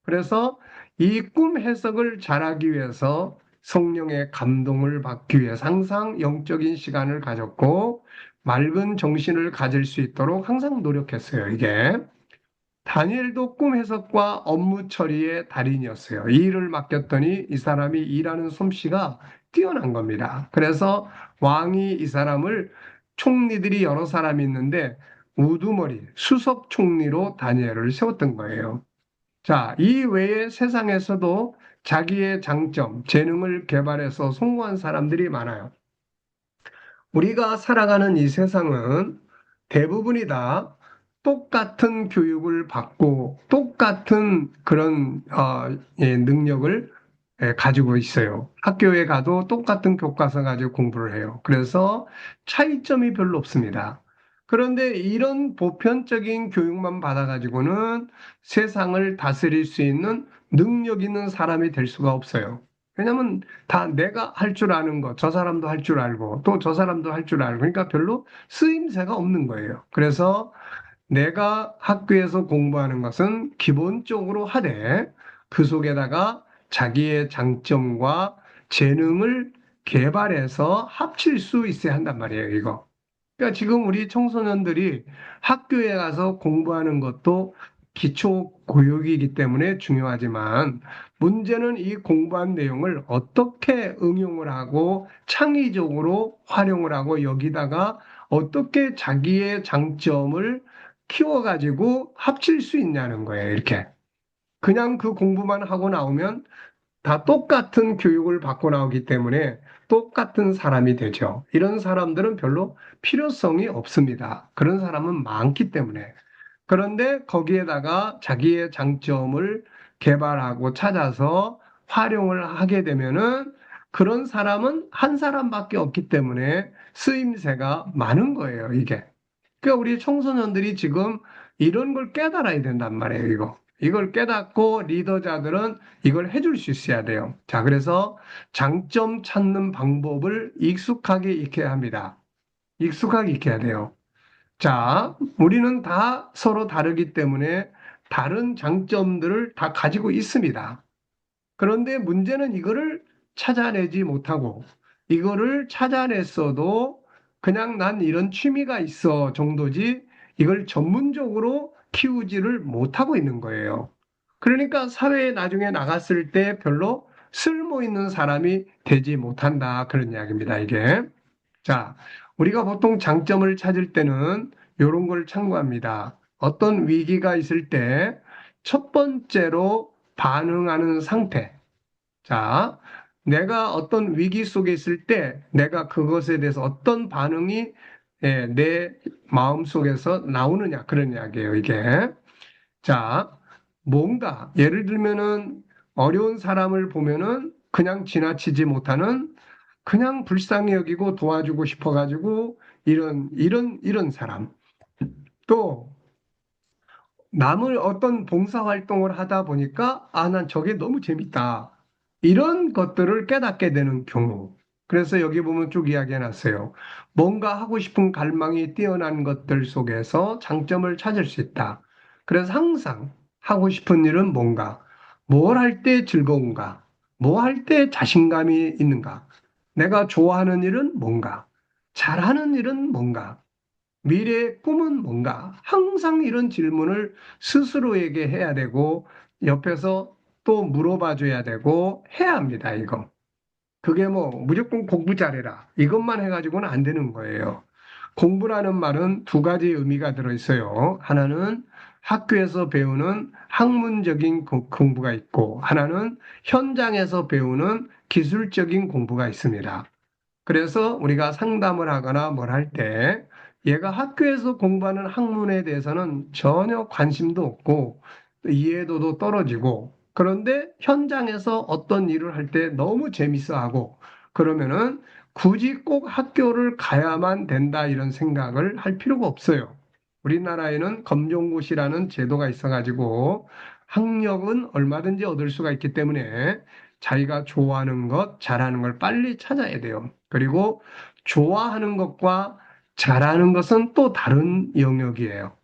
그래서 이 꿈 해석을 잘하기 위해서 성령의 감동을 받기 위해서 항상 영적인 시간을 가졌고 맑은 정신을 가질 수 있도록 항상 노력했어요, 이게. 다니엘도 꿈 해석과 업무 처리의 달인이었어요. 이 일을 맡겼더니 이 사람이 일하는 솜씨가 뛰어난 겁니다. 그래서 왕이 이 사람을 총리들이 여러 사람이 있는데 우두머리, 수석 총리로 다니엘을 세웠던 거예요. 자, 이 외에 세상에서도 자기의 장점, 재능을 개발해서 성공한 사람들이 많아요. 우리가 살아가는 이 세상은 대부분이 다 똑같은 교육을 받고 똑같은 그런 능력을 가지고 있어요. 학교에 가도 똑같은 교과서 가지고 공부를 해요. 그래서 차이점이 별로 없습니다. 그런데 이런 보편적인 교육만 받아가지고는 세상을 다스릴 수 있는 능력 있는 사람이 될 수가 없어요. 왜냐하면 다 내가 할 줄 아는 거, 저 사람도 할 줄 알고, 또 저 사람도 할 줄 알고, 그러니까 별로 쓰임새가 없는 거예요. 그래서 내가 학교에서 공부하는 것은 기본적으로 하되, 그 속에다가 자기의 장점과 재능을 개발해서 합칠 수 있어야 한단 말이에요, 이거. 그러니까 지금 우리 청소년들이 학교에 가서 공부하는 것도 기초 교육이기 때문에 중요하지만 문제는 이 공부한 내용을 어떻게 응용을 하고 창의적으로 활용을 하고 여기다가 어떻게 자기의 장점을 키워가지고 합칠 수 있냐는 거예요, 이렇게. 그냥 그 공부만 하고 나오면 다 똑같은 교육을 받고 나오기 때문에 똑같은 사람이 되죠. 이런 사람들은 별로 필요성이 없습니다. 그런 사람은 많기 때문에. 그런데 거기에다가 자기의 장점을 개발하고 찾아서 활용을 하게 되면은 그런 사람은 한 사람밖에 없기 때문에 쓰임새가 많은 거예요, 이게. 그러니까 우리 청소년들이 지금 이런 걸 깨달아야 된단 말이에요, 이거. 이걸 깨닫고 리더자들은 이걸 해줄 수 있어야 돼요. 자, 그래서 장점 찾는 방법을 익숙하게 익혀야 합니다. 익숙하게 익혀야 돼요. 자, 우리는 다 서로 다르기 때문에 다른 장점들을 다 가지고 있습니다. 그런데 문제는 이거를 찾아내지 못하고 이거를 찾아냈어도 그냥 난 이런 취미가 있어 정도지 이걸 전문적으로 키우지를 못하고 있는 거예요. 그러니까 사회에 나중에 나갔을 때 별로 쓸모 있는 사람이 되지 못한다. 그런 이야기입니다, 이게. 자, 우리가 보통 장점을 찾을 때는 이런 걸 참고합니다. 어떤 위기가 있을 때 첫 번째로 반응하는 상태. 자, 내가 어떤 위기 속에 있을 때 내가 그것에 대해서 어떤 반응이 내 마음 속에서 나오느냐 그런 이야기예요, 이게. 자, 뭔가 예를 들면은 어려운 사람을 보면은 그냥 지나치지 못하는 그냥 불쌍히 여기고 도와주고 싶어 가지고 이런 사람. 또 남을 어떤 봉사 활동을 하다 보니까 난 저게 너무 재밌다. 이런 것들을 깨닫게 되는 경우. 그래서 여기 보면 쭉 이야기해 놨어요. 뭔가 하고 싶은 갈망이 뛰어난 것들 속에서 장점을 찾을 수 있다. 그래서 항상 하고 싶은 일은 뭔가, 뭘 할 때 즐거운가, 뭐 할 때 자신감이 있는가, 내가 좋아하는 일은 뭔가, 잘하는 일은 뭔가, 미래의 꿈은 뭔가, 항상 이런 질문을 스스로에게 해야 되고, 옆에서 또 물어봐 줘야 되고, 해야 합니다, 이거. 그게 뭐 무조건 공부 잘해라. 이것만 해가지고는 안 되는 거예요. 공부라는 말은 두 가지 의미가 들어있어요. 하나는 학교에서 배우는 학문적인 공부가 있고, 하나는 현장에서 배우는 기술적인 공부가 있습니다. 그래서 우리가 상담을 하거나 뭘 할 때 얘가 학교에서 공부하는 학문에 대해서는 전혀 관심도 없고 또 이해도도 떨어지고 그런데 현장에서 어떤 일을 할 때 너무 재밌어 하고 그러면은 굳이 꼭 학교를 가야만 된다 이런 생각을 할 필요가 없어요. 우리나라에는 검정고시라는 제도가 있어가지고 학력은 얼마든지 얻을 수가 있기 때문에 자기가 좋아하는 것, 잘하는 걸 빨리 찾아야 돼요. 그리고 좋아하는 것과 잘하는 것은 또 다른 영역이에요.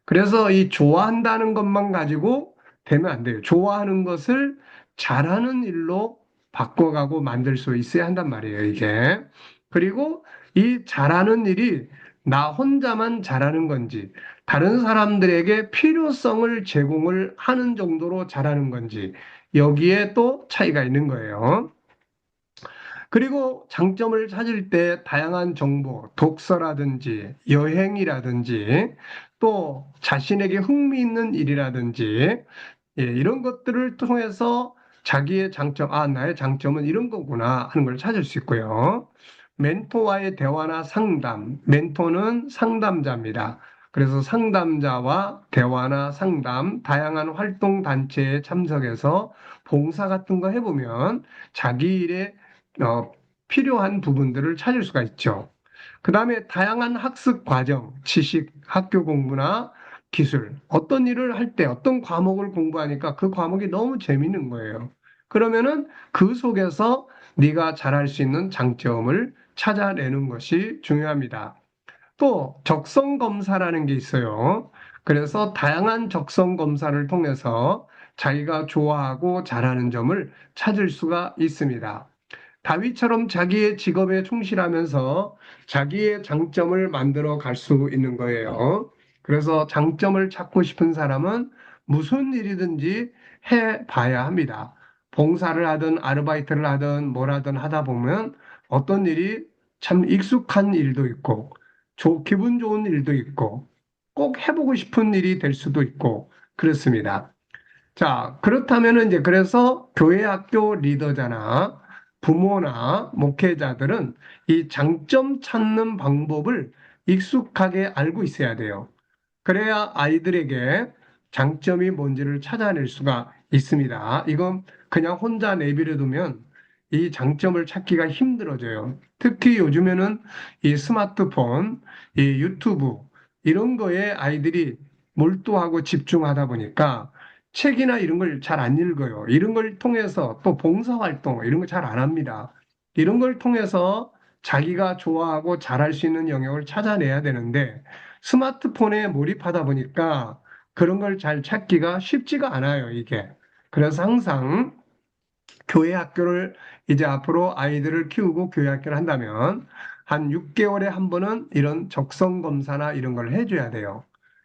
그래서 이 좋아한다는 것만 가지고 되면 안 돼요. 좋아하는 것을 잘하는 일로 바꿔가고 만들 수 있어야 한단 말이에요, 이게. 그리고 이 잘하는 일이 나 혼자만 잘하는 건지, 다른 사람들에게 필요성을 제공을 하는 정도로 잘하는 건지, 여기에 또 차이가 있는 거예요. 그리고 장점을 찾을 때 다양한 정보, 독서라든지 여행이라든지 또 자신에게 흥미있는 일이라든지 이런 것들을 통해서 자기의 장점, 나의 장점은 이런 거구나 하는 걸 찾을 수 있고요. 멘토와의 대화나 상담, 멘토는 상담자입니다. 그래서 상담자와 대화나 상담, 다양한 활동 단체에 참석해서 봉사 같은 거 해보면 자기 일에 어, 필요한 부분들을 찾을 수가 있죠. 그 다음에 다양한 학습 과정, 지식, 학교 공부나 기술, 어떤 일을 할 때 어떤 과목을 공부하니까 그 과목이 너무 재밌는 거예요. 그러면은 그 속에서 네가 잘할 수 있는 장점을 찾아내는 것이 중요합니다. 또 적성 검사라는 게 있어요. 그래서 다양한 적성 검사를 통해서 자기가 좋아하고 잘하는 점을 찾을 수가 있습니다. 다윗처럼 자기의 직업에 충실하면서 자기의 장점을 만들어 갈 수 있는 거예요. 그래서 장점을 찾고 싶은 사람은 무슨 일이든지 해 봐야 합니다. 봉사를 하든 아르바이트를 하든 뭘 하든 하다 보면 어떤 일이 참 익숙한 일도 있고, 기분 좋은 일도 있고, 꼭 해보고 싶은 일이 될 수도 있고, 그렇습니다. 자, 그렇다면 이제 그래서 교회 학교 리더자나 부모나 목회자들은 이 장점 찾는 방법을 익숙하게 알고 있어야 돼요. 그래야 아이들에게 장점이 뭔지를 찾아낼 수가 있습니다. 이건 그냥 혼자 내버려 두면 이 장점을 찾기가 힘들어져요. 특히 요즘에는 이 스마트폰, 이 유튜브 이런 거에 아이들이 몰두하고 집중하다 보니까 책이나 이런 걸 잘 안 읽어요. 이런 걸 통해서 또 봉사활동 이런 거 잘 안 합니다. 이런 걸 통해서 자기가 좋아하고 잘할 수 있는 영역을 찾아내야 되는데 스마트폰에 몰입하다 보니까 그런 걸 잘 찾기가 쉽지가 않아요, 이게. 그래서 항상 교회 학교를 이제 앞으로 아이들을 키우고 교회 학교를 한다면 한 6개월에 한 번은 이런 적성 검사나 이런 걸 해줘야 돼요.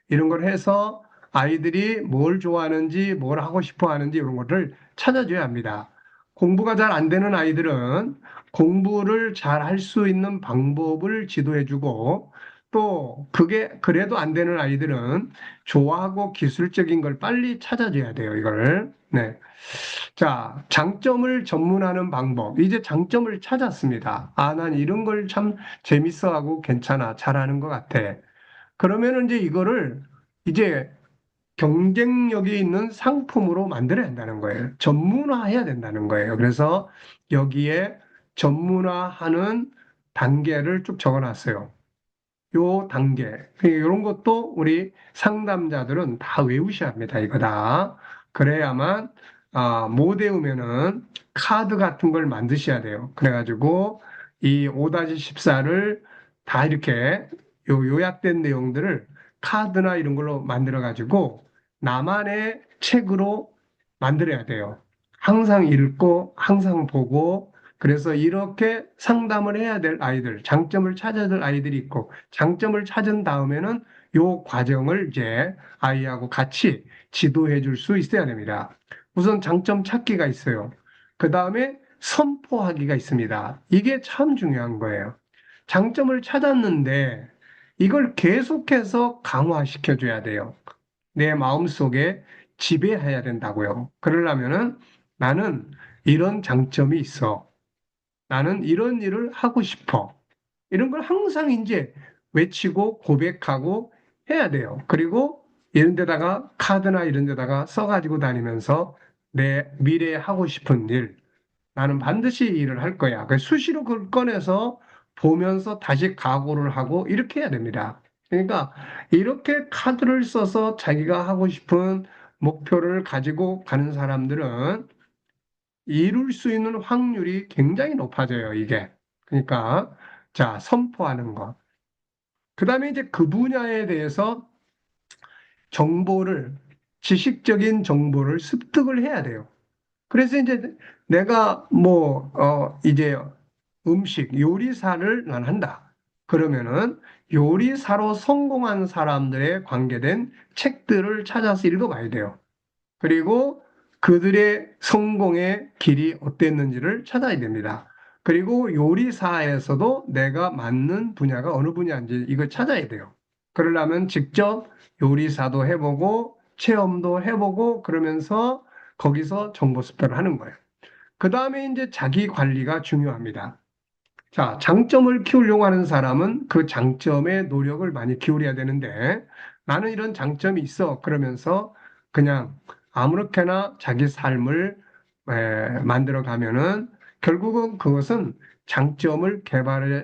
이런 걸 해서 아이들이 뭘 좋아하는지 뭘 하고 싶어 하는지 이런 것을 찾아줘야 합니다. 공부가 잘 안 되는 아이들은 공부를 잘 할 수 있는 방법을 지도해주고 또 그게 그래도 안 되는 아이들은 좋아하고 기술적인 걸 빨리 찾아줘야 돼요, 이걸. 네. 자, 장점을 전문하는 방법. 이제 장점을 찾았습니다. 난 이런 걸 참 재밌어하고 괜찮아. 잘하는 것 같아. 그러면 이제 이거를 이제 경쟁력이 있는 상품으로 만들어야 한다는 거예요. 전문화해야 된다는 거예요. 그래서 여기에 전문화하는 단계를 쭉 적어놨어요. 요 단계. 이런 것도 우리 상담자들은 다 외우셔야 합니다. 이거 다. 그래야만, 못 외우면은 카드 같은 걸 만드셔야 돼요. 그래가지고, 이 5-14를 다 이렇게 요약된 내용들을 카드나 이런 걸로 만들어 가지고 나만의 책으로 만들어야 돼요. 항상 읽고 항상 보고 그래서 이렇게 상담을 해야 될 아이들, 장점을 찾아야 될 아이들이 있고 장점을 찾은 다음에는 요 과정을 이제 아이하고 같이 지도해 줄 수 있어야 됩니다. 우선 장점 찾기가 있어요. 그 다음에 선포하기가 있습니다. 이게 참 중요한 거예요. 장점을 찾았는데 이걸 계속해서 강화시켜 줘야 돼요. 내 마음속에 지배해야 된다고요. 그러려면은 나는 이런 장점이 있어. 나는 이런 일을 하고 싶어. 이런 걸 항상 이제 외치고 고백하고 해야 돼요. 그리고 이런 데다가 카드나 이런 데다가 써가지고 다니면서 내 미래에 하고 싶은 일, 나는 반드시 이 일을 할 거야. 수시로 그걸 꺼내서 보면서 다시 각오를 하고 이렇게 해야 됩니다. 그러니까 이렇게 카드를 써서 자기가 하고 싶은 목표를 가지고 가는 사람들은 이룰 수 있는 확률이 굉장히 높아져요, 이게. 그러니까, 자, 선포하는 거. 그 다음에 이제 그 분야에 대해서 정보를, 지식적인 정보를 습득을 해야 돼요. 그래서 이제 내가 이제 음식, 요리사를 난 한다. 그러면은 요리사로 성공한 사람들의 관계된 책들을 찾아서 읽어봐야 돼요. 그리고 그들의 성공의 길이 어땠는지를 찾아야 됩니다. 그리고 요리사에서도 내가 맞는 분야가 어느 분야인지 이걸 찾아야 돼요. 그러려면 직접 요리사도 해보고 체험도 해보고 그러면서 거기서 정보 습득을 하는 거예요. 그 다음에 이제 자기 관리가 중요합니다. 자, 장점을 키우려고 하는 사람은 그 장점에 노력을 많이 기울여야 되는데 나는 이런 장점이 있어. 그러면서 그냥 아무렇게나 자기 삶을 만들어 가면은 결국은 그것은 장점을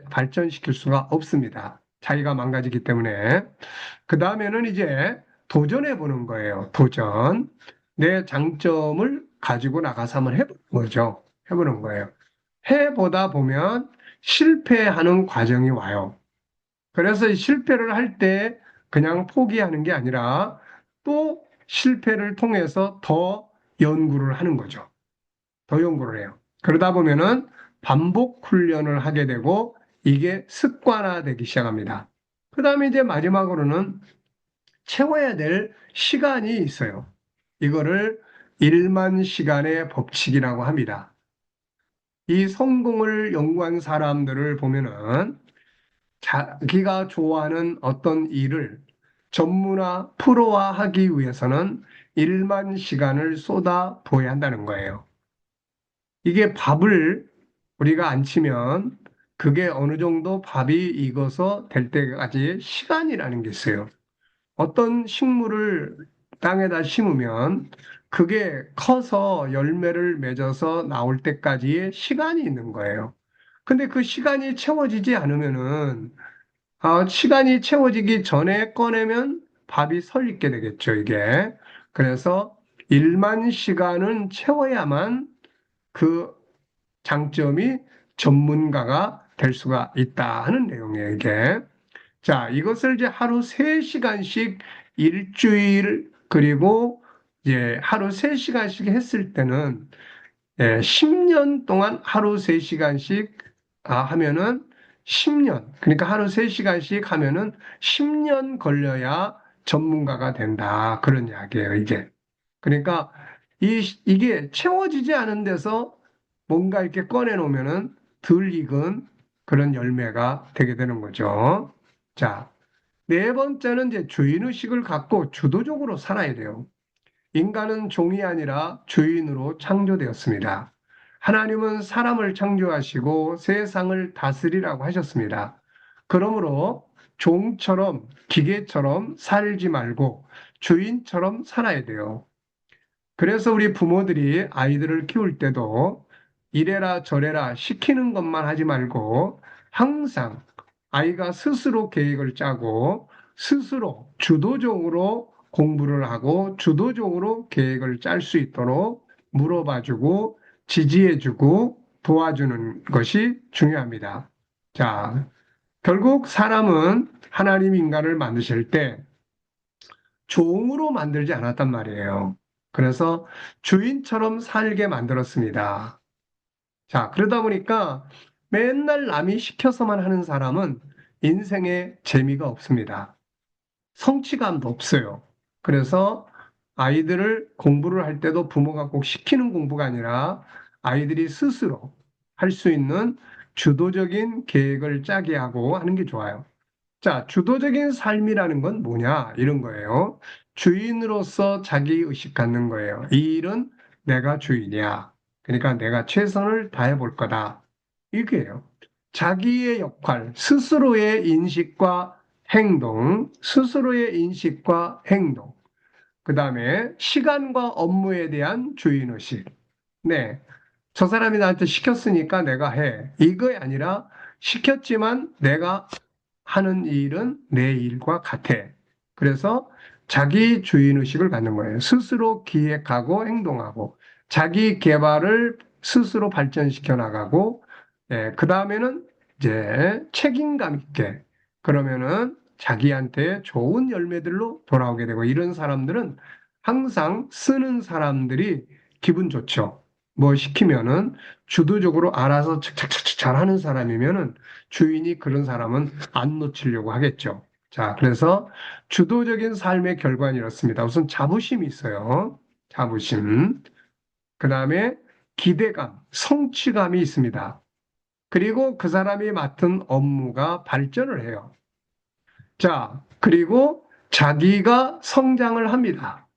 발전시킬 수가 없습니다. 자기가 망가지기 때문에. 그 다음에는 이제 도전해 보는 거예요. 도전. 내 장점을 가지고 나가서 한번 해보는 거죠. 해보는 거예요. 해보다 보면 실패하는 과정이 와요. 그래서 이 실패를 할 때 그냥 포기하는 게 아니라 또 실패를 통해서 더 연구를 하는 거죠. 더 연구를 해요. 그러다 보면은 반복 훈련을 하게 되고 이게 습관화되기 시작합니다. 그 다음에 이제 마지막으로는 채워야 될 시간이 있어요. 이거를 1만 시간의 법칙이라고 합니다. 이 성공을 연구한 사람들을 보면은 자기가 좋아하는 어떤 일을 전문화, 프로화하기 위해서는 1만 시간을 쏟아 부어야 한다는 거예요. 이게 밥을 우리가 안 치면 그게 어느 정도 밥이 익어서 될 때까지 시간이라는 게 있어요. 어떤 식물을 땅에다 심으면 그게 커서 열매를 맺어서 나올 때까지의 시간이 있는 거예요. 근데 그 시간이 채워지지 않으면은, 시간이 채워지기 전에 꺼내면 밥이 설익게 되겠죠, 이게. 그래서 1만 시간은 채워야만 그 장점이 전문가가 될 수가 있다 하는 내용이에요, 이게. 자, 이것을 이제 하루 3시간씩 일주일 그리고 이제 하루 3시간씩 했을 때는 10년 동안 하루 3시간씩 하면은 10년, 그러니까 하루 3시간씩 하면은 10년 걸려야 전문가가 된다. 그런 이야기예요, 이게. 그러니까 이게 채워지지 않은 데서 뭔가 이렇게 꺼내놓으면은 덜 익은 그런 열매가 되게 되는 거죠. 자, 네 번째는 이제 주인의식을 갖고 주도적으로 살아야 돼요. 인간은 종이 아니라 주인으로 창조되었습니다. 하나님은 사람을 창조하시고 세상을 다스리라고 하셨습니다. 그러므로 종처럼 기계처럼 살지 말고 주인처럼 살아야 돼요. 그래서 우리 부모들이 아이들을 키울 때도 이래라 저래라 시키는 것만 하지 말고 항상 아이가 스스로 계획을 짜고 스스로 주도적으로 공부를 하고 주도적으로 계획을 짤 수 있도록 물어봐주고 지지해주고 도와주는 것이 중요합니다. 자, 결국 사람은 하나님 인간을 만드실 때 종으로 만들지 않았단 말이에요. 그래서 주인처럼 살게 만들었습니다. 자, 그러다 보니까 맨날 남이 시켜서만 하는 사람은 인생에 재미가 없습니다. 성취감도 없어요. 그래서 아이들을 공부를 할 때도 부모가 꼭 시키는 공부가 아니라 아이들이 스스로 할 수 있는 주도적인 계획을 짜게 하고 하는 게 좋아요. 자, 주도적인 삶이라는 건 뭐냐? 이런 거예요. 주인으로서 자기 의식 갖는 거예요. 이 일은 내가 주인이야. 그러니까 내가 최선을 다해 볼 거다. 이게요. 자기의 역할, 스스로의 인식과 행동, 스스로의 인식과 행동. 그 다음에 시간과 업무에 대한 주인의식. 네. 저 사람이 나한테 시켰으니까 내가 해. 이거이 아니라 시켰지만 내가 하는 일은 내 일과 같아. 그래서 자기 주인의식을 갖는 거예요. 스스로 기획하고 행동하고 자기 개발을 스스로 발전시켜 나가고 그 다음에는 이제 책임감 있게 그러면은 자기한테 좋은 열매들로 돌아오게 되고 이런 사람들은 항상 쓰는 사람들이 기분 좋죠. 뭐 시키면은 주도적으로 알아서 착착착착 잘하는 사람이면은 주인이 그런 사람은 안 놓치려고 하겠죠. 자, 그래서 주도적인 삶의 결과는 이렇습니다. 우선 자부심이 있어요. 자부심. 그 다음에 기대감, 성취감이 있습니다. 그리고 그 사람이 맡은 업무가 발전을 해요. 자, 그리고 자기가 성장을 합니다.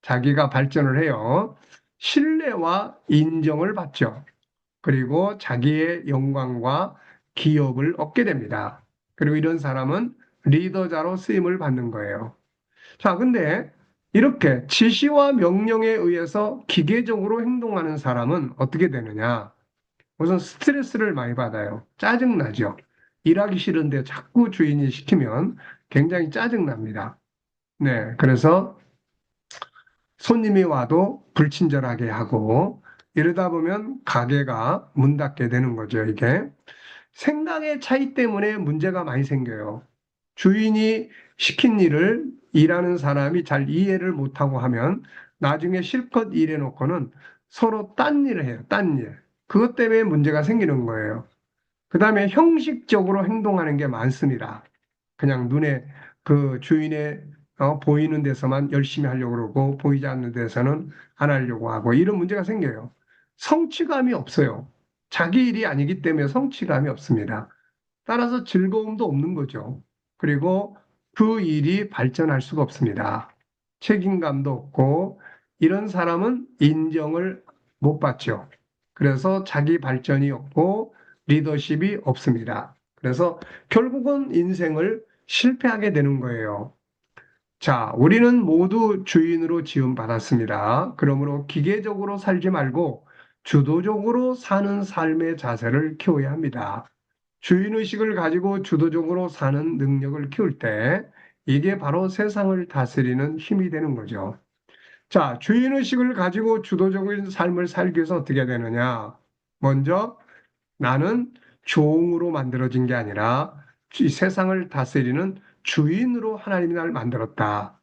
자기가 발전을 해요. 신뢰와 인정을 받죠. 그리고 자기의 영광과 기업을 얻게 됩니다. 그리고 이런 사람은 리더자로 쓰임을 받는 거예요. 자, 근데 이렇게 지시와 명령에 의해서 기계적으로 행동하는 사람은 어떻게 되느냐? 우선 스트레스를 많이 받아요. 짜증나죠. 일하기 싫은데 자꾸 주인이 시키면 굉장히 짜증납니다. 네, 그래서 손님이 와도 불친절하게 하고 이러다 보면 가게가 문 닫게 되는 거죠, 이게. 생각의 차이 때문에 문제가 많이 생겨요. 주인이 시킨 일을 일하는 사람이 잘 이해를 못하고 하면 나중에 실컷 일해 놓고는 서로 딴 일을 해요, 딴 일. 그것 때문에 문제가 생기는 거예요. 그 다음에 형식적으로 행동하는 게 많습니다. 그냥 눈에 그 주인의 보이는 데서만 열심히 하려고 그러고 보이지 않는 데서는 안 하려고 하고 이런 문제가 생겨요. 성취감이 없어요. 자기 일이 아니기 때문에 성취감이 없습니다. 따라서 즐거움도 없는 거죠. 그리고 그 일이 발전할 수가 없습니다. 책임감도 없고 이런 사람은 인정을 못 받죠. 그래서 자기 발전이 없고 리더십이 없습니다. 그래서 결국은 인생을 실패하게 되는 거예요. 자, 우리는 모두 주인으로 지음받았습니다. 그러므로 기계적으로 살지 말고 주도적으로 사는 삶의 자세를 키워야 합니다. 주인의식을 가지고 주도적으로 사는 능력을 키울 때 이게 바로 세상을 다스리는 힘이 되는 거죠. 자, 주인의식을 가지고 주도적인 삶을 살기 위해서 어떻게 되느냐? 먼저 나는 종으로 만들어진 게 아니라 이 세상을 다스리는 주인으로 하나님이 나를 만들었다.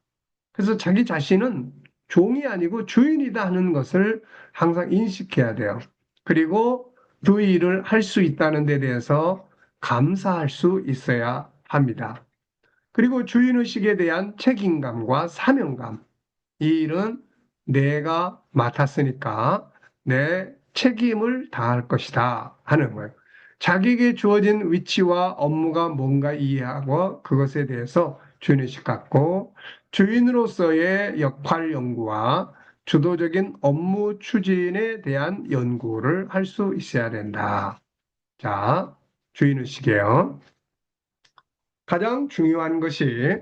그래서 자기 자신은 종이 아니고 주인이다 하는 것을 항상 인식해야 돼요. 그리고 그 일을 할 수 있다는 데 대해서 감사할 수 있어야 합니다. 그리고 주인의식에 대한 책임감과 사명감. 이 일은 내가 맡았으니까 내 책임을 다할 것이다 하는 거예요. 자기에게 주어진 위치와 업무가 뭔가 이해하고 그것에 대해서 주인의식 갖고 주인으로서의 역할 연구와 주도적인 업무 추진에 대한 연구를 할 수 있어야 된다. 자, 주인의식이에요. 가장 중요한 것이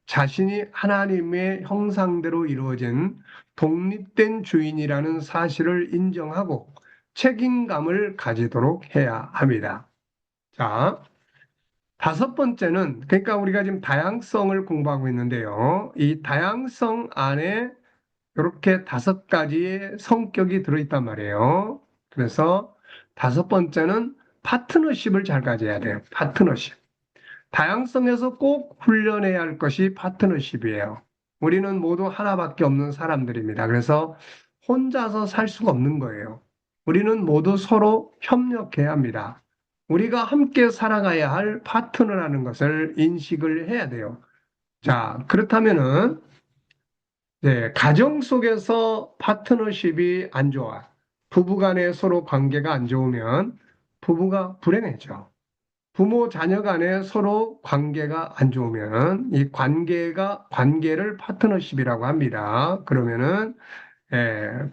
자신이 하나님의 형상대로 이루어진 독립된 주인이라는 사실을 인정하고 책임감을 가지도록 해야 합니다. 자, 다섯 번째는, 그러니까 우리가 지금 다양성을 공부하고 있는데요. 이 다양성 안에 이렇게 다섯 가지의 성격이 들어있단 말이에요. 그래서 다섯 번째는 파트너십을 잘 가져야 돼요. 파트너십. 다양성에서 꼭 훈련해야 할 것이 파트너십이에요. 우리는 모두 하나밖에 없는 사람들입니다. 그래서 혼자서 살 수가 없는 거예요. 우리는 모두 서로 협력해야 합니다. 우리가 함께 살아가야 할 파트너라는 것을 인식을 해야 돼요. 자, 그렇다면은, 네, 가정 속에서 파트너십이 안 좋아. 부부 간에 서로 관계가 안 좋으면 부부가 불행해져. 부모 자녀 간에 서로 관계가 안 좋으면 이 관계를 파트너십이라고 합니다. 그러면은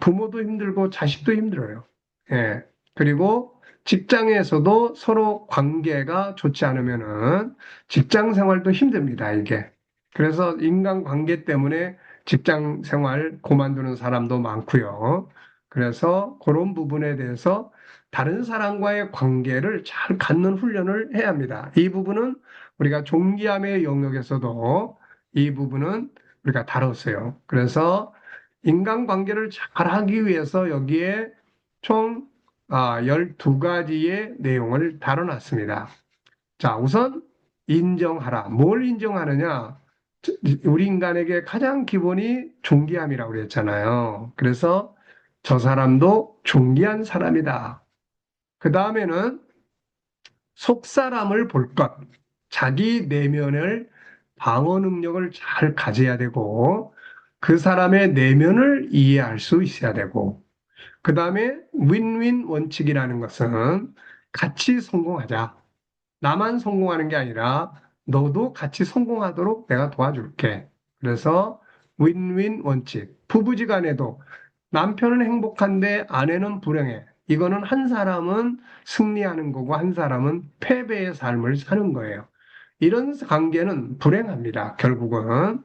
부모도 힘들고 자식도 힘들어요. 예. 그리고 직장에서도 서로 관계가 좋지 않으면은 직장 생활도 힘듭니다, 이게. 그래서 인간관계 때문에 직장 생활 그만두는 사람도 많고요. 그래서 그런 부분에 대해서 다른 사람과의 관계를 잘 갖는 훈련을 해야 합니다. 이 부분은 우리가 종기함의 영역에서도 이 부분은 우리가 다뤘어요. 그래서 인간관계를 잘 하기 위해서 여기에 총 12가지의 내용을 다뤄놨습니다. 자, 우선 인정하라. 뭘 인정하느냐? 우리 인간에게 가장 기본이 존귀함이라고 그랬잖아요. 그래서 저 사람도 존귀한 사람이다. 그 다음에는 속사람을 볼 것. 자기 내면을 방어 능력을 잘 가져야 되고, 그 사람의 내면을 이해할 수 있어야 되고, 그 다음에 윈윈 원칙이라는 것은 같이 성공하자. 나만 성공하는 게 아니라 너도 같이 성공하도록 내가 도와줄게. 그래서 윈윈 원칙. 부부지간에도 남편은 행복한데 아내는 불행해. 이거는 한 사람은 승리하는 거고 한 사람은 패배의 삶을 사는 거예요. 이런 관계는 불행합니다. 결국은.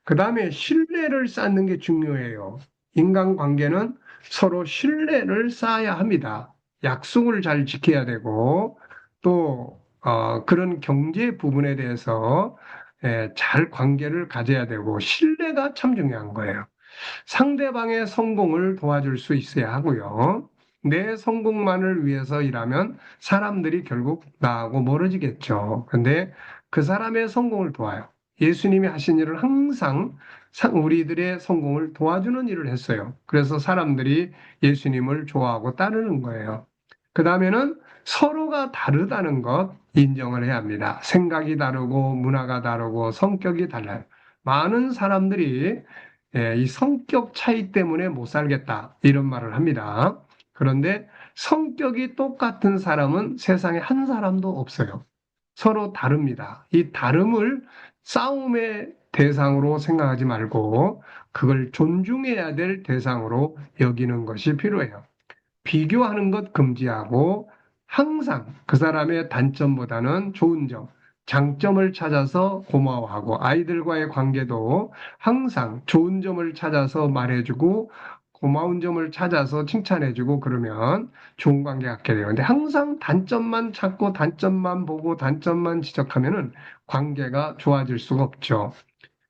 그 다음에 신뢰를 쌓는 게 중요해요. 인간관계는 서로 신뢰를 쌓아야 합니다. 약속을 잘 지켜야 되고 또 그런 경제 부분에 대해서 잘 관계를 가져야 되고 신뢰가 참 중요한 거예요. 상대방의 성공을 도와줄 수 있어야 하고요. 내 성공만을 위해서 일하면 사람들이 결국 나하고 멀어지겠죠. 근데 그 사람의 성공을 도와요. 예수님이 하신 일을 항상 우리들의 성공을 도와주는 일을 했어요. 그래서 사람들이 예수님을 좋아하고 따르는 거예요. 그 다음에는 서로가 다르다는 것 인정을 해야 합니다. 생각이 다르고 문화가 다르고 성격이 달라요. 많은 사람들이 이 성격 차이 때문에 못 살겠다 이런 말을 합니다. 그런데 성격이 똑같은 사람은 세상에 한 사람도 없어요. 서로 다릅니다. 이 다름을 싸움의 대상으로 생각하지 말고 그걸 존중해야 될 대상으로 여기는 것이 필요해요. 비교하는 것 금지하고 항상 그 사람의 단점보다는 좋은 점, 장점을 찾아서 고마워하고 아이들과의 관계도 항상 좋은 점을 찾아서 말해주고 고마운 점을 찾아서 칭찬해주고 그러면 좋은 관계 갖게 돼요. 근데 항상 단점만 찾고 단점만 보고 단점만 지적하면은 관계가 좋아질 수가 없죠.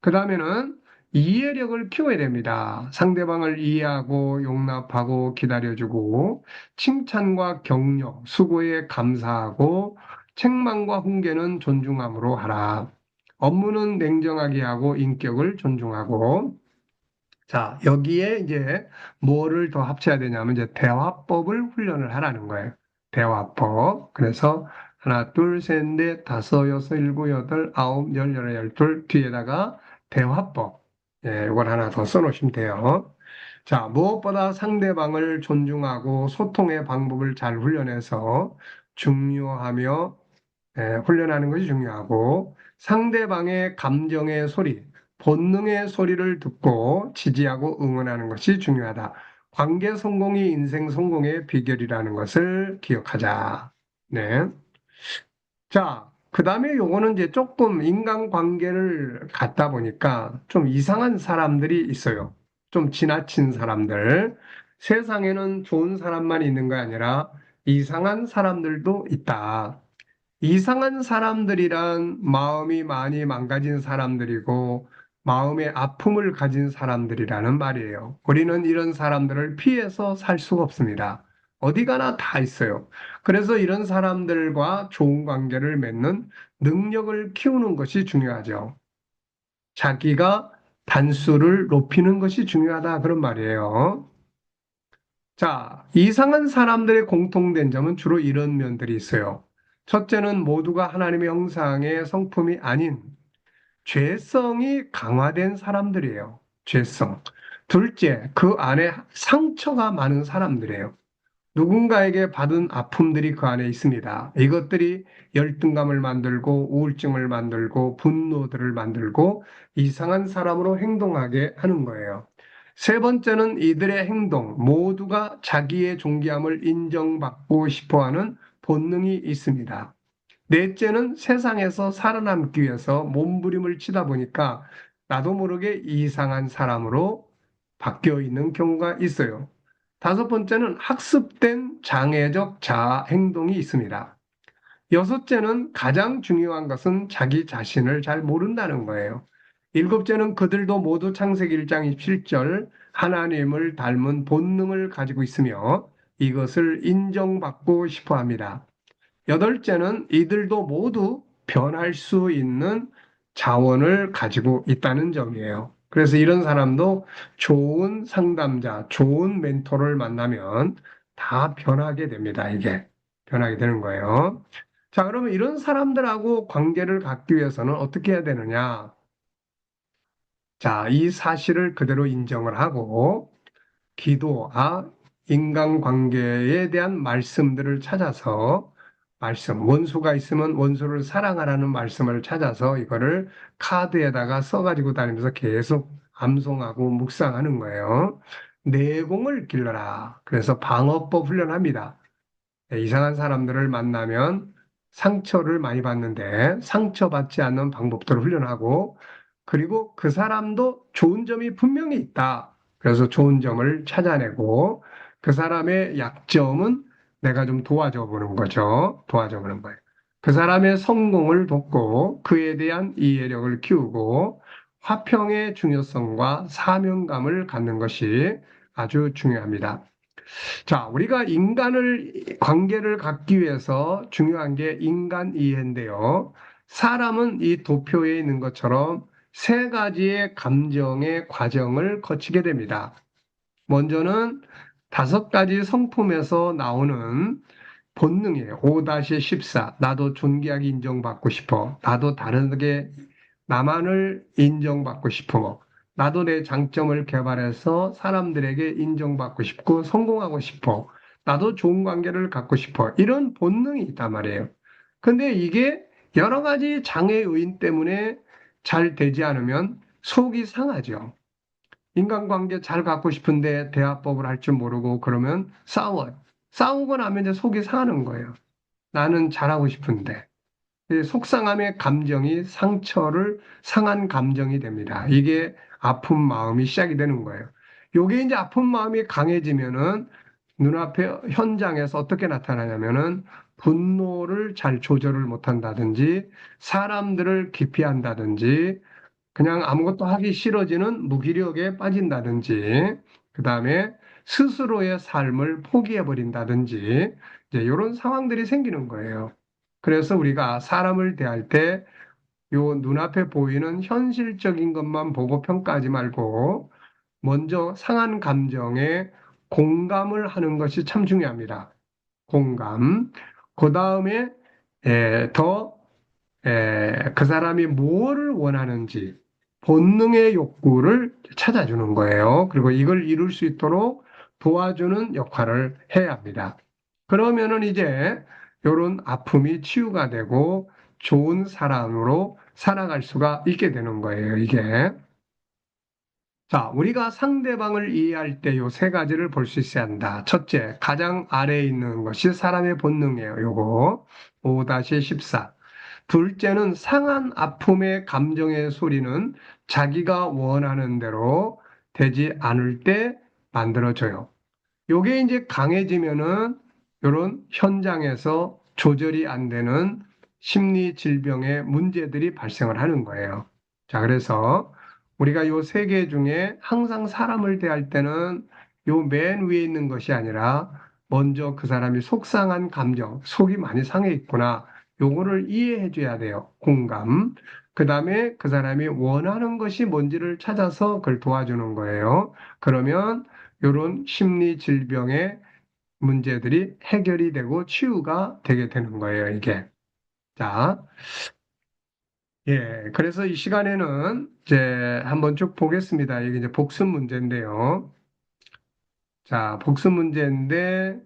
그 다음에는 이해력을 키워야 됩니다. 상대방을 이해하고 용납하고 기다려주고 칭찬과 격려, 수고에 감사하고 책망과 훈계는 존중함으로 하라. 업무는 냉정하게 하고 인격을 존중하고 자, 여기에 이제 뭐를 더 합쳐야 되냐면 이제 대화법을 훈련을 하라는 거예요. 대화법. 그래서 하나, 둘, 셋, 넷, 다섯, 여섯, 일곱, 여덟, 아홉, 열, 열한, 열둘 뒤에다가 대화법. 예, 이걸 하나 더 써놓으시면 돼요. 자, 무엇보다 상대방을 존중하고 소통의 방법을 잘 훈련해서 중요하며 훈련하는 것이 중요하고 상대방의 감정의 소리, 본능의 소리를 듣고 지지하고 응원하는 것이 중요하다. 관계 성공이 인생 성공의 비결이라는 것을 기억하자. 네. 자, 그 다음에 요거는 이제 조금 인간관계를 갖다 보니까 좀 이상한 사람들이 있어요. 좀 지나친 사람들. 세상에는 좋은 사람만 있는 거 아니라 이상한 사람들도 있다. 이상한 사람들이란 마음이 많이 망가진 사람들이고 마음의 아픔을 가진 사람들이라는 말이에요. 우리는 이런 사람들을 피해서 살 수가 없습니다. 어디 가나 다 있어요. 그래서 이런 사람들과 좋은 관계를 맺는 능력을 키우는 것이 중요하죠. 자기가 단수를 높이는 것이 중요하다. 그런 말이에요. 자, 이상한 사람들의 공통된 점은 주로 이런 면들이 있어요. 첫째는 모두가 하나님의 형상의 성품이 아닌 죄성이 강화된 사람들이에요. 죄성. 둘째, 그 안에 상처가 많은 사람들이에요. 누군가에게 받은 아픔들이 그 안에 있습니다. 이것들이 열등감을 만들고 우울증을 만들고 분노들을 만들고 이상한 사람으로 행동하게 하는 거예요. 세 번째는 이들의 행동, 모두가 자기의 존귀함을 인정받고 싶어 하는 본능이 있습니다. 넷째는 세상에서 살아남기 위해서 몸부림을 치다 보니까 나도 모르게 이상한 사람으로 바뀌어 있는 경우가 있어요. 다섯 번째는 학습된 장애적 자아 행동이 있습니다. 여섯째는 가장 중요한 것은 자기 자신을 잘 모른다는 거예요. 일곱째는 그들도 모두 창세기 1장 27절 하나님을 닮은 본능을 가지고 있으며 이것을 인정받고 싶어 합니다. 여덟째는 이들도 모두 변할 수 있는 자원을 가지고 있다는 점이에요. 그래서 이런 사람도 좋은 상담자, 좋은 멘토를 만나면 다 변하게 됩니다. 이게 변하게 되는 거예요. 자, 그러면 이런 사람들하고 관계를 갖기 위해서는 어떻게 해야 되느냐? 자, 이 사실을 그대로 인정을 하고 기도와 인간관계에 대한 말씀들을 찾아서 원수가 있으면 원수를 사랑하라는 말씀을 찾아서 이거를 카드에다가 써가지고 다니면서 계속 암송하고 묵상하는 거예요. 내공을 길러라. 그래서 방어법 훈련합니다. 이상한 사람들을 만나면 상처를 많이 받는데 상처받지 않는 방법들을 훈련하고 그리고 그 사람도 좋은 점이 분명히 있다. 그래서 좋은 점을 찾아내고 그 사람의 약점은 내가 좀 도와줘 보는 거죠. 도와줘 보는 거예요. 그 사람의 성공을 돕고 그에 대한 이해력을 키우고 화평의 중요성과 사명감을 갖는 것이 아주 중요합니다. 자, 우리가 관계를 갖기 위해서 중요한 게 인간 이해인데요. 사람은 이 도표에 있는 것처럼 세 가지의 감정의 과정을 거치게 됩니다. 먼저는 다섯 가지 성품에서 나오는 본능이에요. 5-14. 나도 존귀하게 인정받고 싶어. 나도 다르게 나만을 인정받고 싶어. 나도 내 장점을 개발해서 사람들에게 인정받고 싶고 성공하고 싶어. 나도 좋은 관계를 갖고 싶어. 이런 본능이 있단 말이에요. 근데 이게 여러 가지 장애 요인 때문에 잘 되지 않으면 속이 상하죠. 인간관계 잘 갖고 싶은데 대화법을 할 줄 모르고 그러면 싸워요. 싸우고 나면 이제 속이 상하는 거예요. 나는 잘하고 싶은데. 이 속상함의 감정이 상한 감정이 됩니다. 이게 아픈 마음이 시작이 되는 거예요. 요게 이제 아픈 마음이 강해지면은 눈앞에 현장에서 어떻게 나타나냐면은 분노를 잘 조절을 못한다든지 사람들을 기피한다든지 그냥 아무것도 하기 싫어지는 무기력에 빠진다든지 그 다음에 스스로의 삶을 포기해 버린다든지 이제 이런 상황들이 생기는 거예요. 그래서 우리가 사람을 대할 때 요 눈앞에 보이는 현실적인 것만 보고 평가하지 말고 먼저 상한 감정에 공감을 하는 것이 참 중요합니다. 공감. 그 다음에 더 그 사람이 무엇을 원하는지 본능의 욕구를 찾아주는 거예요. 그리고 이걸 이룰 수 있도록 도와주는 역할을 해야 합니다. 그러면은 이제 이런 아픔이 치유가 되고 좋은 사람으로 살아갈 수가 있게 되는 거예요, 이게. 자, 우리가 상대방을 이해할 때 요 세 가지를 볼 수 있어야 한다. 첫째, 가장 아래에 있는 것이 사람의 본능이에요. 요거 5-14. 둘째는 상한 아픔의 감정의 소리는 자기가 원하는 대로 되지 않을 때 만들어져요. 요게 이제 강해지면은 요런 현장에서 조절이 안 되는 심리 질병의 문제들이 발생을 하는 거예요. 자, 그래서 우리가 요 세 개 중에 항상 사람을 대할 때는 요 맨 위에 있는 것이 아니라 먼저 그 사람이 속상한 감정, 속이 많이 상해 있구나. 요거를 이해해 줘야 돼요. 공감. 그 다음에 그 사람이 원하는 것이 뭔지를 찾아서 그걸 도와주는 거예요. 그러면 요런 심리 질병의 문제들이 해결이 되고 치유가 되게 되는 거예요, 이게. 자, 예. 그래서 이 시간에는 이제 한번 쭉 보겠습니다. 이게 이제 복습 문제인데요. 자, 복습 문제인데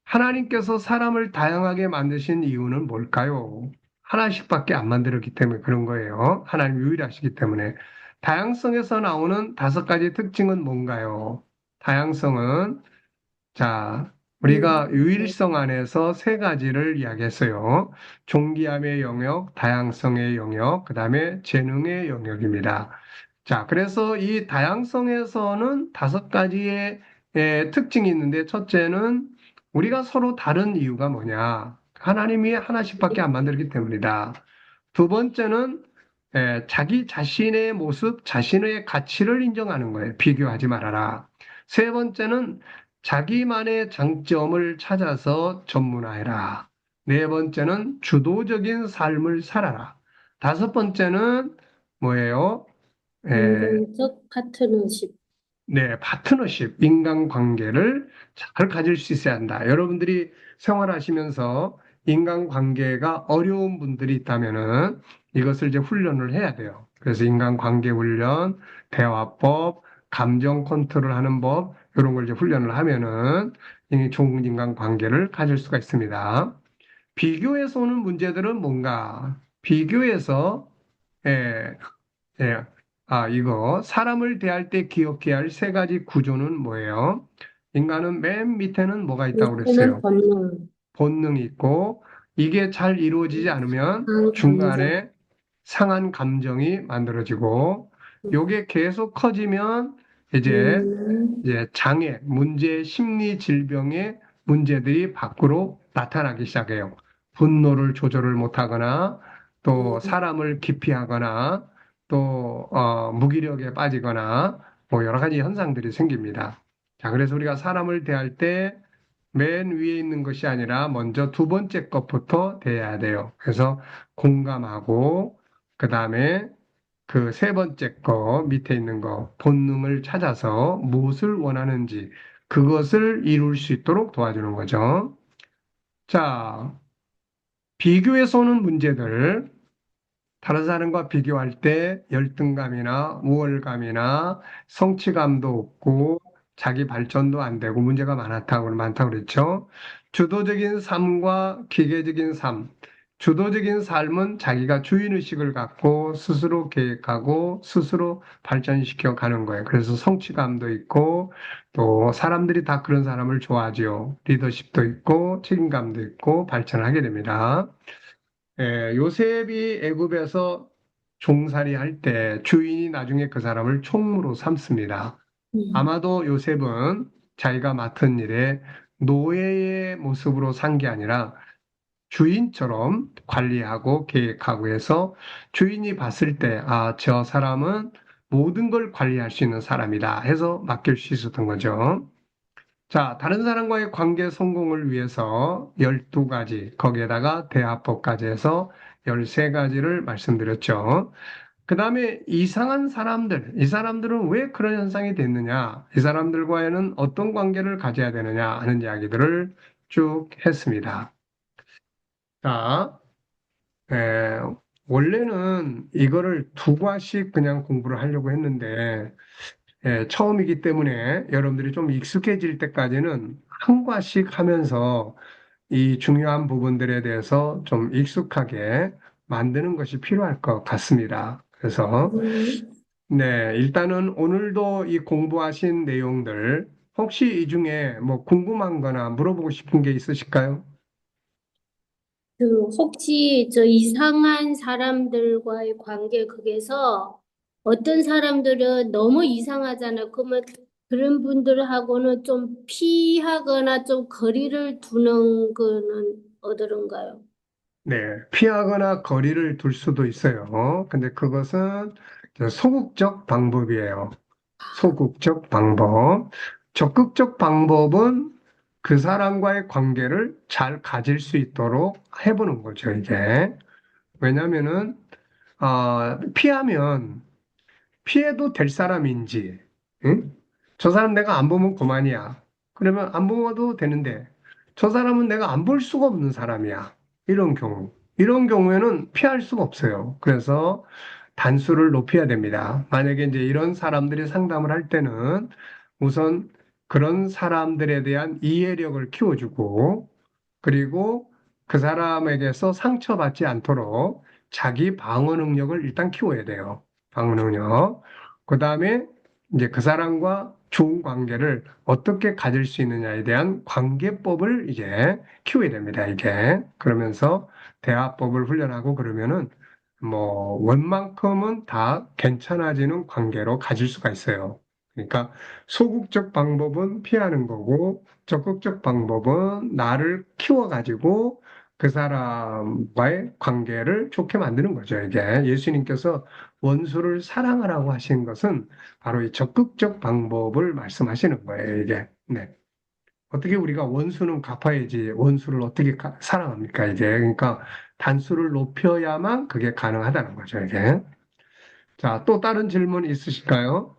하나님께서 사람을 다양하게 만드신 이유는 뭘까요? 하나씩밖에 안 만들었기 때문에 그런 거예요. 하나님 유일하시기 때문에. 다양성에서 나오는 다섯 가지 특징은 뭔가요? 다양성은 자, 우리가 유일성 안에서 세 가지를 이야기했어요. 존귀함의 영역, 다양성의 영역, 그 다음에 재능의 영역입니다. 자, 그래서 이 다양성에서는 다섯 가지의 특징이 있는데, 첫째는 우리가 서로 다른 이유가 뭐냐? 하나님이 하나씩밖에 안 만들기 때문이다. 두 번째는 자기 자신의 모습, 자신의 가치를 인정하는 거예요. 비교하지 말아라. 세 번째는 자기만의 장점을 찾아서 전문화해라. 네 번째는 주도적인 삶을 살아라. 다섯 번째는 뭐예요? 에, 긍정적 파트너십. 네, 파트너십, 인간관계를 잘 가질 수 있어야 한다. 여러분들이 생활하시면서 인간관계가 어려운 분들이 있다면은 이것을 이제 훈련을 해야 돼요. 그래서 인간관계 훈련, 대화법, 감정 컨트롤하는 법, 이런 걸 이제 훈련을 하면은 이 좋은 인간관계를 가질 수가 있습니다. 비교해서 오는 문제들은 뭔가? 비교해서 예, 예. 이거 사람을 대할 때 기억해야 할 세 가지 구조는 뭐예요? 인간은 맨 밑에는 뭐가 있다고 밑에는 그랬어요? 본능, 본능이 있고 이게 잘 이루어지지 않으면 상, 감정. 중간에 상한 감정이 만들어지고 요게 계속 커지면 이제 장애, 문제, 심리 질병의 문제들이 밖으로 나타나기 시작해요. 분노를 조절을 못하거나 또 사람을 기피하거나 또 무기력에 빠지거나 뭐 여러 가지 현상들이 생깁니다. 자, 그래서 우리가 사람을 대할 때 맨 위에 있는 것이 아니라 먼저 두 번째 것부터 대해야 돼요. 그래서 공감하고 그 다음에 그 세 번째 거 밑에 있는 거 본능을 찾아서 무엇을 원하는지 그것을 이룰 수 있도록 도와주는 거죠. 자, 비교해서 오는 문제들 다른 사람과 비교할 때 열등감이나 우월감이나 성취감도 없고 자기 발전도 안 되고 문제가 많다고 그랬죠. 주도적인 삶과 기계적인 삶. 주도적인 삶은 자기가 주인의식을 갖고 스스로 계획하고 스스로 발전시켜 가는 거예요. 그래서 성취감도 있고 또 사람들이 다 그런 사람을 좋아하지요. 리더십도 있고 책임감도 있고 발전하게 됩니다. 요셉이 애굽에서 종살이 할 때 주인이 나중에 그 사람을 총무로 삼습니다. 음, 아마도 요셉은 자기가 맡은 일에 노예의 모습으로 산 게 아니라 주인처럼 관리하고 계획하고 해서 주인이 봤을 때, 저 사람은 모든 걸 관리할 수 있는 사람이다 해서 맡길 수 있었던 거죠. 자, 다른 사람과의 관계 성공을 위해서 12가지, 거기에다가 대화법까지 해서 13가지를 말씀드렸죠. 그 다음에 이상한 사람들, 이 사람들은 왜 그런 현상이 됐느냐, 이 사람들과는 어떤 관계를 가져야 되느냐 하는 이야기들을 쭉 했습니다. 자, 에, 원래는 이거를 두 과씩 그냥 공부를 하려고 했는데, 처음이기 때문에 여러분들이 좀 익숙해질 때까지는 한 과씩 하면서 이 중요한 부분들에 대해서 좀 익숙하게 만드는 것이 필요할 것 같습니다. 그래서, 음, 네, 일단은 오늘도 이 공부하신 내용들 혹시 이 중에 뭐 궁금한 거나 물어보고 싶은 게 있으실까요? 혹시 저 이상한 사람들과의 관계 그게서 어떤 사람들은 너무 이상하잖아요. 그러면 그런 분들하고는 좀 피하거나 좀 거리를 두는 거는 어떠른가요? 네, 피하거나 거리를 둘 수도 있어요. 근데 그것은 소극적 방법이에요. 소극적 방법. 적극적 방법은 그 사람과의 관계를 잘 가질 수 있도록 해보는 거죠, 이게. 왜냐면은, 피하면 피해도 될 사람인지, 응? 저 사람 내가 안 보면 그만이야. 그러면 안 보아도 되는데, 저 사람은 내가 안 볼 수가 없는 사람이야. 이런 경우. 이런 경우에는 피할 수가 없어요. 그래서 단수를 높여야 됩니다. 만약에 이제 이런 사람들이 상담을 할 때는 우선 그런 사람들에 대한 이해력을 키워주고, 그리고 그 사람에게서 상처받지 않도록 자기 방어 능력을 일단 키워야 돼요. 방어 능력. 그 다음에 이제 그 사람과 좋은 관계를 어떻게 가질 수 있느냐에 대한 관계법을 이제 키워야 됩니다. 이게. 그러면서 대화법을 훈련하고 그러면은 뭐 원만큼은 다 괜찮아지는 관계로 가질 수가 있어요. 그러니까 소극적 방법은 피하는 거고 적극적 방법은 나를 키워가지고 그 사람과의 관계를 좋게 만드는 거죠. 이게 예수님께서 원수를 사랑하라고 하신 것은 바로 이 적극적 방법을 말씀하시는 거예요. 이게 네. 어떻게 우리가 원수는 갚아야지 원수를 어떻게 사랑합니까? 이게 그러니까 단수를 높여야만 그게 가능하다는 거죠. 이게 자, 또 다른 질문 있으실까요?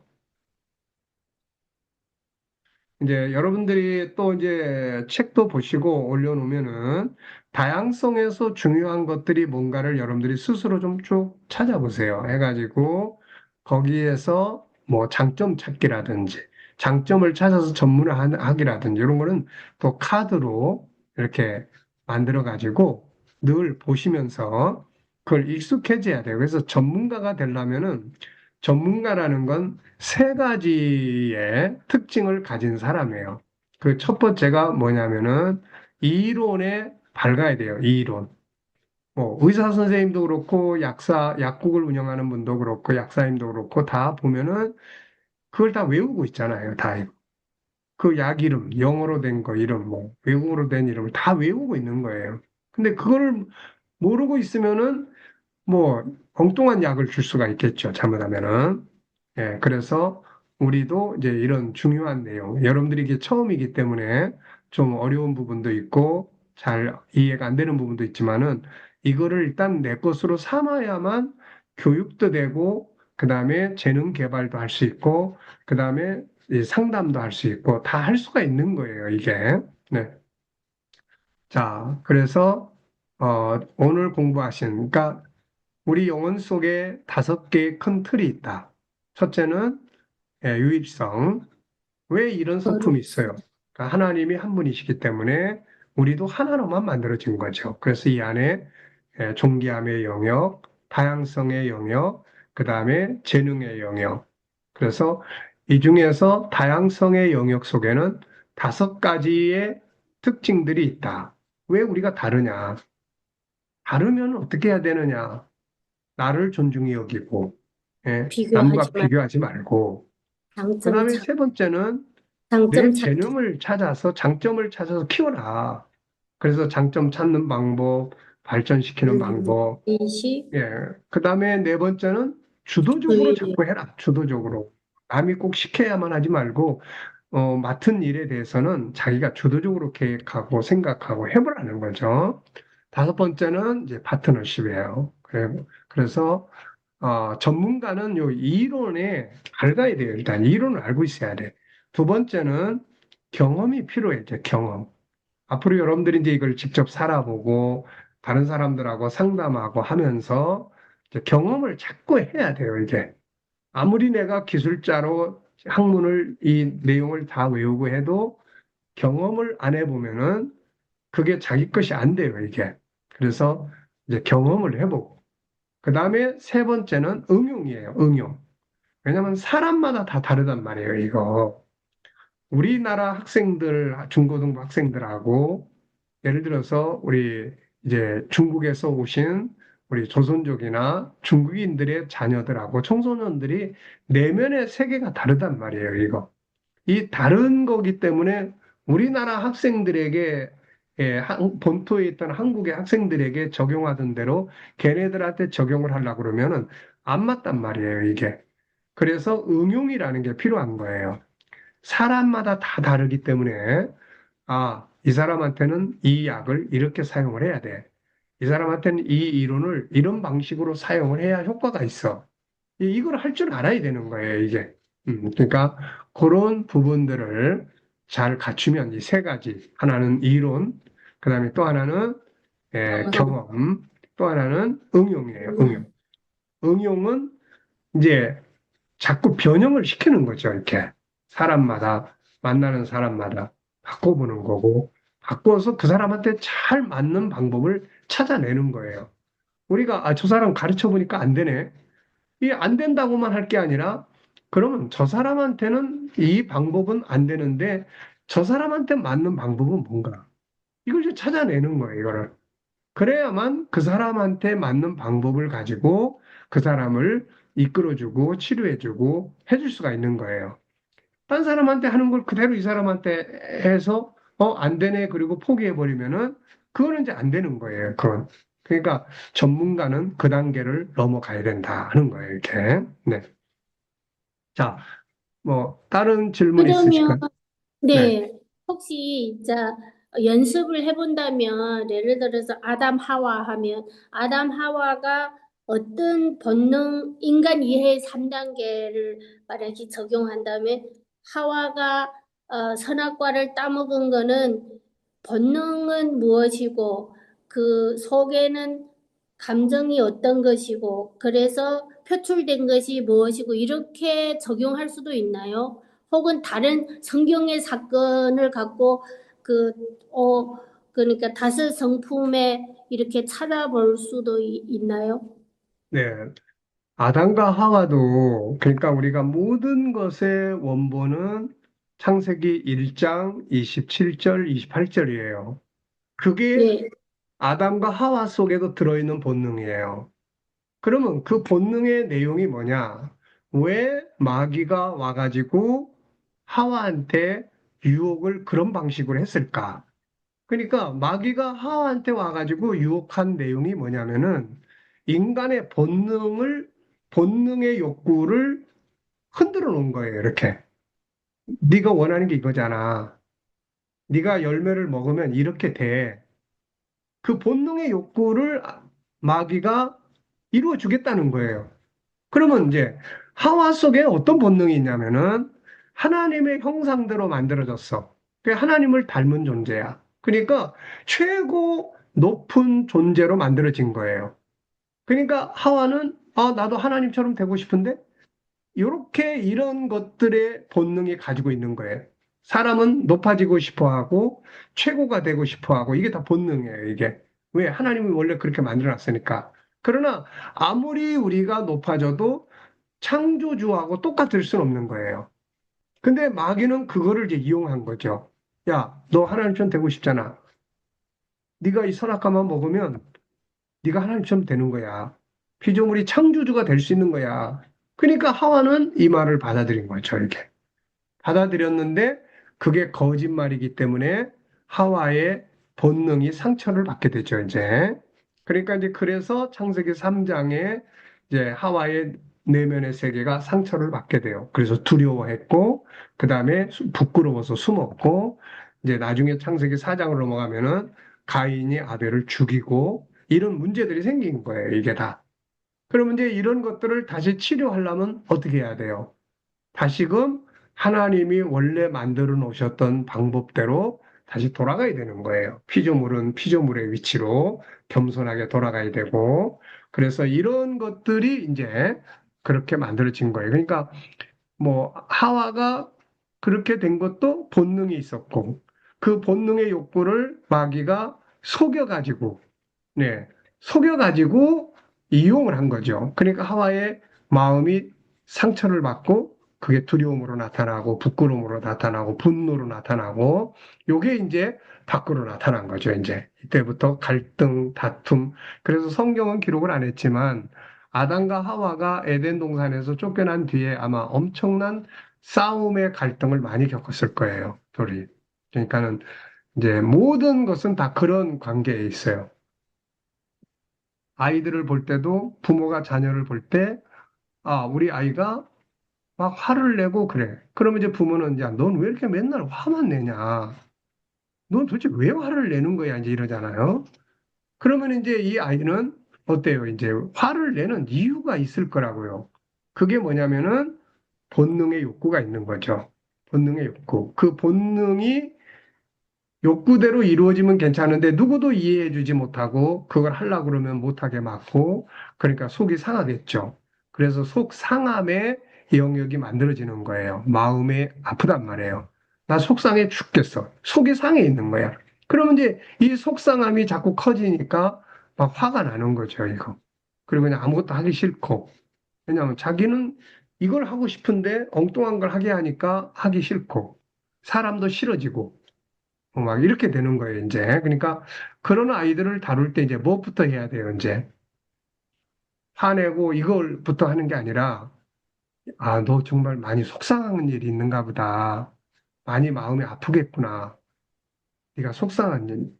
이제 여러분들이 또 이제 책도 보시고 올려놓으면은 다양성에서 중요한 것들이 뭔가를 여러분들이 스스로 좀 쭉 찾아보세요. 해가지고 거기에서 뭐 장점 찾기라든지 장점을 찾아서 전문화하기라든지 이런 거는 또 카드로 이렇게 만들어가지고 늘 보시면서 그걸 익숙해져야 돼요. 그래서 전문가가 되려면은 전문가라는 건 세 가지의 특징을 가진 사람이에요. 그 첫 번째가 뭐냐면은 이론에 밝아야 돼요. 이론. 뭐 의사 선생님도 그렇고 약국을 운영하는 분도 그렇고 약사님도 그렇고 다 보면은 그걸 다 외우고 있잖아요. 다 그 약 이름, 영어로 된 거 이름, 뭐 외국어로 된 이름을 다 외우고 있는 거예요. 근데 그걸 모르고 있으면은 뭐 엉뚱한 약을 줄 수가 있겠죠. 잘못하면은. 예, 그래서 우리도 이제 이런 중요한 내용, 여러분들이 이게 처음이기 때문에 좀 어려운 부분도 있고 잘 이해가 안 되는 부분도 있지만은 이거를 일단 내 것으로 삼아야만 교육도 되고 그다음에 재능 개발도 할 수 있고 그다음에 이 상담도 할 수 있고 다 할 수가 있는 거예요, 이게. 네. 자, 그래서 오늘 공부하신 그러니까 우리 영혼 속에 5개의 큰 틀이 있다. 첫째는 유일성. 왜 이런 거룩, 성품이 있어요? 그러니까 하나님이 한 분이시기 때문에 우리도 하나로만 만들어진 거죠. 그래서 이 안에 존귀함의 영역, 다양성의 영역, 그 다음에 재능의 영역. 그래서 이 중에서 다양성의 영역 속에는 5가지의 특징들이 있다. 왜 우리가 다르냐? 다르면 어떻게 해야 되느냐? 나를 존중히 여기고, 비교하지 남과 말, 비교하지 말고, 그 장점, 다음에 세 번째는 내 장점 찾기, 재능을 찾아서 장점을 찾아서 키워라. 그래서 장점 찾는 방법, 발전시키는 방법. 인식, 예. 그 다음에 네 번째는 주도적으로 주의, 자꾸 해라. 주도적으로. 남이 꼭 시켜야만 하지 말고, 맡은 일에 대해서는 자기가 주도적으로 계획하고 생각하고 해보라는 거죠. 5번째는 이제 파트너십이에요. 그래서 전문가는 요 이론에 밝아야 돼요. 일단 이론을 알고 있어야 돼. 두 번째는 경험이 필요해. 이제 경험. 앞으로 여러분들이 이제 이걸 직접 살아보고 다른 사람들하고 상담하고 하면서 이제 경험을 자꾸 해야 돼요. 이게 아무리 내가 기술자로 학문을 이 내용을 다 외우고 해도 경험을 안 해보면은 그게 자기 것이 안 돼요. 이게 그래서 이제 경험을 해보고 그 다음에 세 번째는 응용이에요. 응용. 왜냐하면 사람마다 다 다르단 말이에요, 이거. 우리나라 학생들, 중고등부 학생들하고, 예를 들어서 우리 이제 중국에서 오신 우리 조선족이나 중국인들의 자녀들하고 청소년들이 내면의 세계가 다르단 말이에요, 이거. 이 다른 거기 때문에 우리나라 학생들에게 본토에 있던 한국의 학생들에게 적용하던 대로 걔네들한테 적용을 하려고 그러면은 안 맞단 말이에요, 이게. 그래서 응용이라는 게 필요한 거예요. 사람마다 다 다르기 때문에 이 사람한테는 이 약을 이렇게 사용을 해야 돼. 이 사람한테는 이 이론을 이런 방식으로 사용을 해야 효과가 있어. 이걸 할 줄 알아야 되는 거예요, 이게. 그러니까 그런 부분들을 잘 갖추면 이 세 가지. 하나는 이론, 그다음에 또 하나는 경험. 경험, 또 하나는 응용이에요, 응용. 음. 응용은 이제 자꾸 변형을 시키는 거죠, 이렇게. 사람마다, 만나는 사람마다 바꿔보는 거고, 바꿔서 그 사람한테 잘 맞는 방법을 찾아내는 거예요. 우리가, 저 사람 가르쳐 보니까 안 되네. 이 안 된다고만 할 게 아니라, 그러면 저 사람한테는 이 방법은 안 되는데, 저 사람한테 맞는 방법은 뭔가? 이걸 이제 찾아내는 거예요, 이거를. 그래야만 그 사람한테 맞는 방법을 가지고 그 사람을 이끌어주고 치료해주고 해줄 수가 있는 거예요. 딴 사람한테 하는 걸 그대로 이 사람한테 해서 안 되네 그리고 포기해버리면은 그거는 이제 안 되는 거예요. 그건. 그러니까 전문가는 그 단계를 넘어가야 된다 하는 거예요. 이렇게. 네. 자, 뭐 다른 질문 그러면 있으실까요? 네. 네, 혹시 자 연습을 해본다면 예를 들어서 아담 하와 하면 아담 하와가 어떤 본능 인간 이해 3단계를 만약에 적용한다면 하와가 선악과를 따먹은 거는 본능은 무엇이고 그 속에는 감정이 어떤 것이고 그래서 표출된 것이 무엇이고 이렇게 적용할 수도 있나요? 혹은 다른 성경의 사건을 갖고 그, 어, 그러니까 다스 성품에 이렇게 찾아볼 수도 있나요? 네. 아담과 하와도 그러니까 우리가 모든 것의 원본은 창세기 1장 27절, 28절이에요. 그게 네, 아담과 하와 속에도 들어있는 본능이에요. 그러면 그 본능의 내용이 뭐냐? 왜 마귀가 와가지고 하와한테 유혹을 그런 방식으로 했을까? 그러니까 마귀가 하와한테 와가지고 유혹한 내용이 뭐냐면은 인간의 본능의 욕구를 흔들어 놓은 거예요. 이렇게. 네가 원하는 게 이거잖아. 네가 열매를 먹으면 이렇게 돼. 그 본능의 욕구를 마귀가 이루어 주겠다는 거예요. 그러면 이제 하와 속에 어떤 본능이 있냐면은 하나님의 형상대로 만들어졌어. 그 하나님을 닮은 존재야. 그러니까 최고 높은 존재로 만들어진 거예요. 그러니까 하와는 나도 하나님처럼 되고 싶은데 이렇게 이런 것들의 본능이 가지고 있는 거예요. 사람은 높아지고 싶어 하고 최고가 되고 싶어 하고 이게 다 본능이에요, 이게. 왜? 하나님이 원래 그렇게 만들어 놨으니까. 그러나 아무리 우리가 높아져도 창조주하고 똑같을 수는 없는 거예요. 근데 마귀는 그거를 이제 이용한 거죠. 야, 너 하나님처럼 되고 싶잖아. 네가 이 선악과만 먹으면 네가 하나님처럼 되는 거야. 피조물이 창조주가 될 수 있는 거야. 그러니까 하와는 이 말을 받아들인 거죠, 이렇게. 받아들였는데 그게 거짓말이기 때문에 하와의 본능이 상처를 받게 되죠, 이제. 그러니까 이제 그래서 창세기 3장에 이제 하와의 내면의 세계가 상처를 받게 돼요. 그래서 두려워했고, 그 다음에 부끄러워서 숨었고, 이제 나중에 창세기 4장으로 넘어가면은 가인이 아벨을 죽이고, 이런 문제들이 생긴 거예요, 이게 다. 그러면 이제 이런 것들을 다시 치료하려면 어떻게 해야 돼요? 다시금 하나님이 원래 만들어 놓으셨던 방법대로 다시 돌아가야 되는 거예요. 피조물은 피조물의 위치로 겸손하게 돌아가야 되고, 그래서 이런 것들이 이제 그렇게 만들어진 거예요. 그러니까 뭐 하와가 그렇게 된 것도 본능이 있었고, 그 본능의 욕구를 마귀가 속여가지고 네, 속여가지고 이용을 한 거죠. 그러니까 하와의 마음이 상처를 받고 그게 두려움으로 나타나고 부끄러움으로 나타나고 분노로 나타나고 요게 이제 밖으로 나타난 거죠. 이제 이때부터 갈등, 다툼. 그래서 성경은 기록을 안 했지만 아담과 하와가 에덴 동산에서 쫓겨난 뒤에 아마 엄청난 싸움의 갈등을 많이 겪었을 거예요. 둘이. 그러니까는 이제 모든 것은 다 그런 관계에 있어요. 아이들을 볼 때도 부모가 자녀를 볼 때, 우리 아이가 막 화를 내고 그래. 그러면 이제 부모는, 야, 넌 왜 이렇게 맨날 화만 내냐? 넌 도대체 왜 화를 내는 거야? 이제 이러잖아요. 그러면 이제 이 아이는 어때요? 이제 화를 내는 이유가 있을 거라고요. 그게 뭐냐면은 본능의 욕구가 있는 거죠. 본능의 욕구. 그 본능이 욕구대로 이루어지면 괜찮은데 누구도 이해해주지 못하고 그걸 하려고 그러면 못하게 막고 그러니까 속이 상하겠죠. 그래서 속 상함의 영역이 만들어지는 거예요. 마음이 아프단 말이에요. 나 속상해 죽겠어. 속이 상해 있는 거야. 그러면 이제 이 속상함이 자꾸 커지니까 막 화가 나는 거죠, 이거. 그리고 그냥 아무것도 하기 싫고. 왜냐하면 자기는 이걸 하고 싶은데 엉뚱한 걸 하게 하니까 하기 싫고 사람도 싫어지고 막 이렇게 되는 거예요, 이제. 그러니까 그런 아이들을 다룰 때 이제 뭐부터 해야 돼요, 이제. 화내고 이걸부터 하는 게 아니라, 아, 너 정말 많이 속상한 일이 있는가 보다. 많이 마음이 아프겠구나. 네가 속상한 일,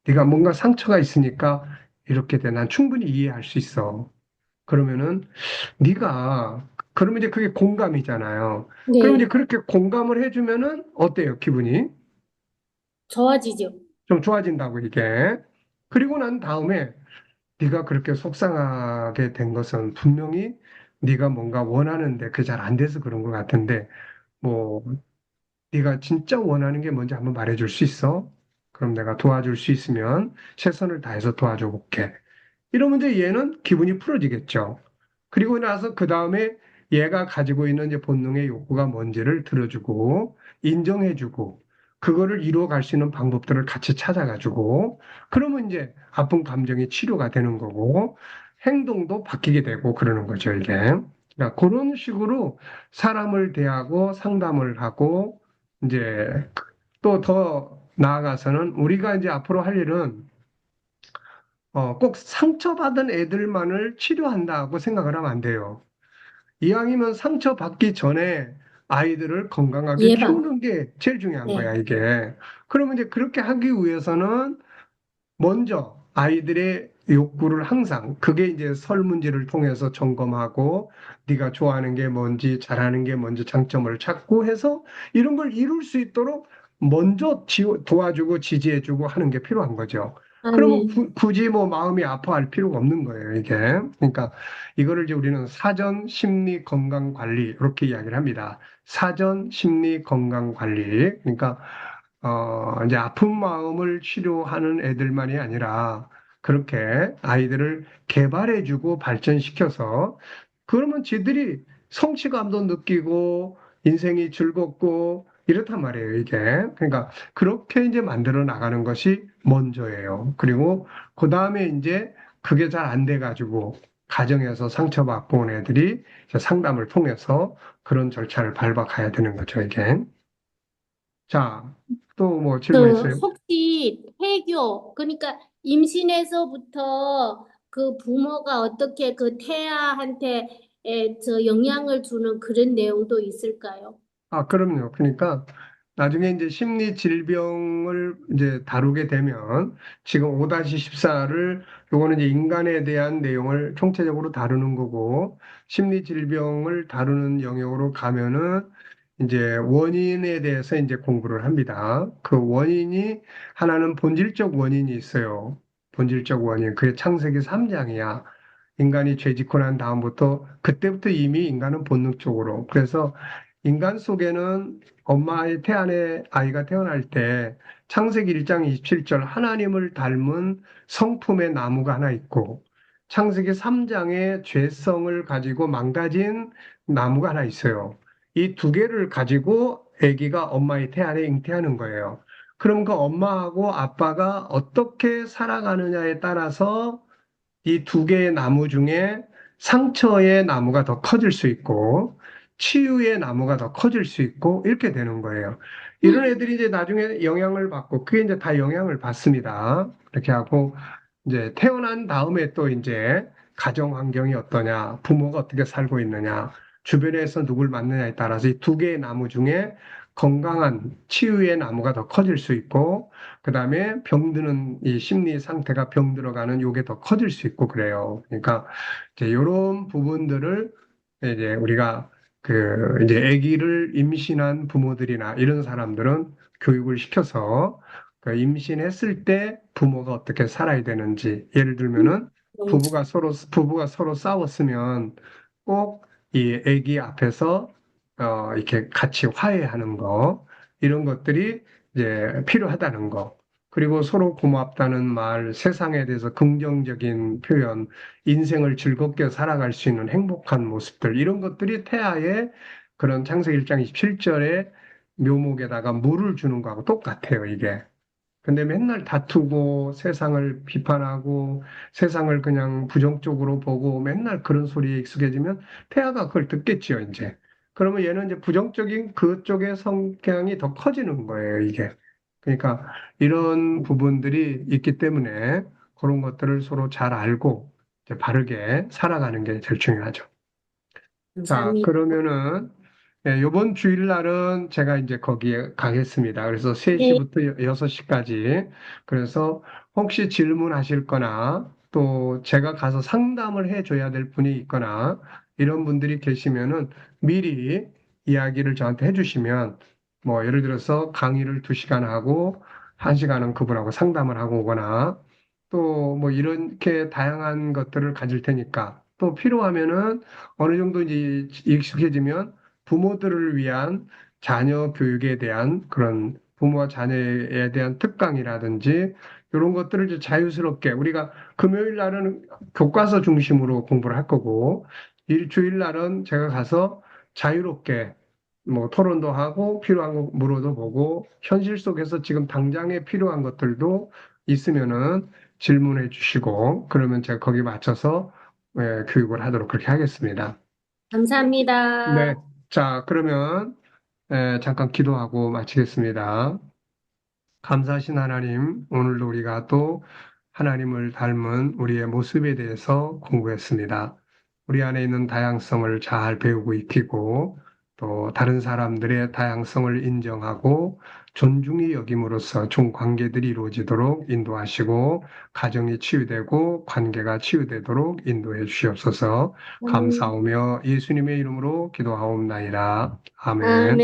네가 뭔가 상처가 있으니까 이렇게 돼. 난 충분히 이해할 수 있어. 그러면은 그러면 이제 그게 공감이잖아요. 그러면 이제 네, 그렇게 공감을 해주면은 어때요, 기분이? 좋아지죠. 좀 좋아진다고 이게. 그리고 난 다음에 네가 그렇게 속상하게 된 것은 분명히 네가 뭔가 원하는데 그게 잘 안 돼서 그런 것 같은데 뭐 네가 진짜 원하는 게 뭔지 한번 말해줄 수 있어? 그럼 내가 도와줄 수 있으면 최선을 다해서 도와줘 볼게. 이러면 이제 얘는 기분이 풀어지겠죠. 그리고 나서 그 다음에 얘가 가지고 있는 이제 본능의 욕구가 뭔지를 들어주고 인정해주고 그거를 이루어갈 수 있는 방법들을 같이 찾아가지고 그러면 이제 아픈 감정이 치료가 되는 거고 행동도 바뀌게 되고 그러는 거죠, 이게. 그러니까 그런 식으로 사람을 대하고 상담을 하고 이제 또 더 나아가서는 우리가 이제 앞으로 할 일은 꼭 상처받은 애들만을 치료한다고 생각을 하면 안 돼요. 이왕이면 상처받기 전에 아이들을 건강하게 예방. 키우는 게 제일 중요한 거야, 네. 이게. 그러면 이제 그렇게 하기 위해서는 먼저 아이들의 욕구를 항상 그게 이제 설문지를 통해서 점검하고 네가 좋아하는 게 뭔지 잘하는 게 뭔지 장점을 찾고 해서 이런 걸 이룰 수 있도록 먼저 도와주고 지지해주고 하는 게 필요한 거죠. 아, 그러면 네. 굳이 뭐 마음이 아파할 필요가 없는 거예요, 이게. 그러니까 이거를 이제 우리는 사전 심리 건강 관리 이렇게 이야기를 합니다. 사전 심리 건강 관리. 그러니까 이제 아픈 마음을 치료하는 애들만이 아니라 그렇게 아이들을 개발해주고 발전시켜서 그러면 지들이 성취감도 느끼고 인생이 즐겁고 이렇단 말이에요, 이게. 그러니까 그렇게 이제 만들어 나가는 것이 먼저예요. 그리고 그 다음에 이제 그게 잘 안 돼가지고 가정에서 상처받고 온 애들이 이제 상담을 통해서 그런 절차를 밟아 가야 되는 거죠, 이게. 자, 또 뭐 질문 그 있어요? 혹시 태교 그러니까 임신에서부터 그 부모가 어떻게 그 태아한테 저 영향을 주는 그런 내용도 있을까요? 아, 그럼요. 그러니까 나중에 이제 심리 질병을 이제 다루게 되면 지금 5-14를 요거는 이제 인간에 대한 내용을 총체적으로 다루는 거고 심리 질병을 다루는 영역으로 가면은 이제 원인에 대해서 이제 공부를 합니다. 그 원인이 하나는 본질적 원인이 있어요. 본질적 원인. 그게 창세기 3장이야. 인간이 죄 짓고 난 다음부터 그때부터 이미 인간은 본능적으로 그래서 인간 속에는 엄마의 태안에 아이가 태어날 때 창세기 1장 27절 하나님을 닮은 성품의 나무가 하나 있고 창세기 3장에 죄성을 가지고 망가진 나무가 하나 있어요. 이 두 개를 가지고 아기가 엄마의 태안에 잉태하는 거예요. 그럼 그 엄마하고 아빠가 어떻게 살아가느냐에 따라서 이 두 개의 나무 중에 상처의 나무가 더 커질 수 있고 치유의 나무가 더 커질 수 있고 이렇게 되는 거예요. 이런 애들이 이제 나중에 영향을 받고 그게 이제 다 영향을 받습니다. 이렇게 하고 이제 태어난 다음에 또 이제 가정 환경이 어떠냐, 부모가 어떻게 살고 있느냐, 주변에서 누굴 만느냐에 따라서 이 두 개의 나무 중에 건강한 치유의 나무가 더 커질 수 있고 그다음에 병드는 이 심리 상태가 병들어가는 요게 더 커질 수 있고 그래요. 그러니까 이제 이런 부분들을 이제 우리가 그 이제 아기를 임신한 부모들이나 이런 사람들은 교육을 시켜서 그 임신했을 때 부모가 어떻게 살아야 되는지, 예를 들면은 부부가 서로 싸웠으면 꼭 이 아기 앞에서 이렇게 같이 화해하는 거, 이런 것들이 이제 필요하다는 거. 그리고 서로 고맙다는 말, 세상에 대해서 긍정적인 표현, 인생을 즐겁게 살아갈 수 있는 행복한 모습들, 이런 것들이 태아의 그런 창세기 1장 27절에 묘목에다가 물을 주는 거하고 똑같아요, 이게. 근데 맨날 다투고 세상을 비판하고 세상을 그냥 부정적으로 보고 맨날 그런 소리에 익숙해지면 태아가 그걸 듣겠지요, 이제. 그러면 얘는 이제 부정적인 그쪽의 성향이 더 커지는 거예요, 이게. 그러니까 이런 부분들이 있기 때문에 그런 것들을 서로 잘 알고 이제 바르게 살아가는 게 제일 중요하죠. 자, 감사합니다. 그러면은 네, 이번 주일날은 제가 이제 거기에 가겠습니다. 그래서 네, 3시부터 6시까지. 그래서 혹시 질문하실 거나 또 제가 가서 상담을 해줘야 될 분이 있거나 이런 분들이 계시면은 미리 이야기를 저한테 해주시면 뭐 예를 들어서 강의를 2시간 하고 1시간은 그분하고 상담을 하고 오거나 또 뭐 이렇게 다양한 것들을 가질 테니까 또 필요하면은 어느 정도 이제 익숙해지면 부모들을 위한 자녀 교육에 대한 그런 부모와 자녀에 대한 특강이라든지 이런 것들을 이제 자유스럽게 우리가 금요일 날은 교과서 중심으로 공부를 할 거고 일주일 날은 제가 가서 자유롭게 뭐 토론도 하고 필요한 거 물어도 보고 현실 속에서 지금 당장에 필요한 것들도 있으면은 질문해 주시고 그러면 제가 거기 맞춰서 교육을 하도록 그렇게 하겠습니다. 네. 감사합니다. 자, 그러면 잠깐 기도하고 마치겠습니다. 감사하신 하나님, 오늘도 우리가 또 하나님을 닮은 우리의 모습에 대해서 공부했습니다. 우리 안에 있는 다양성을 잘 배우고 익히고 또 다른 사람들의 다양성을 인정하고 존중히 여김으로써 좋은 관계들이 이루어지도록 인도하시고 가정이 치유되고 관계가 치유되도록 인도해 주시옵소서. 아멘. 감사하며 예수님의 이름으로 기도하옵나이다. 아멘. 아멘.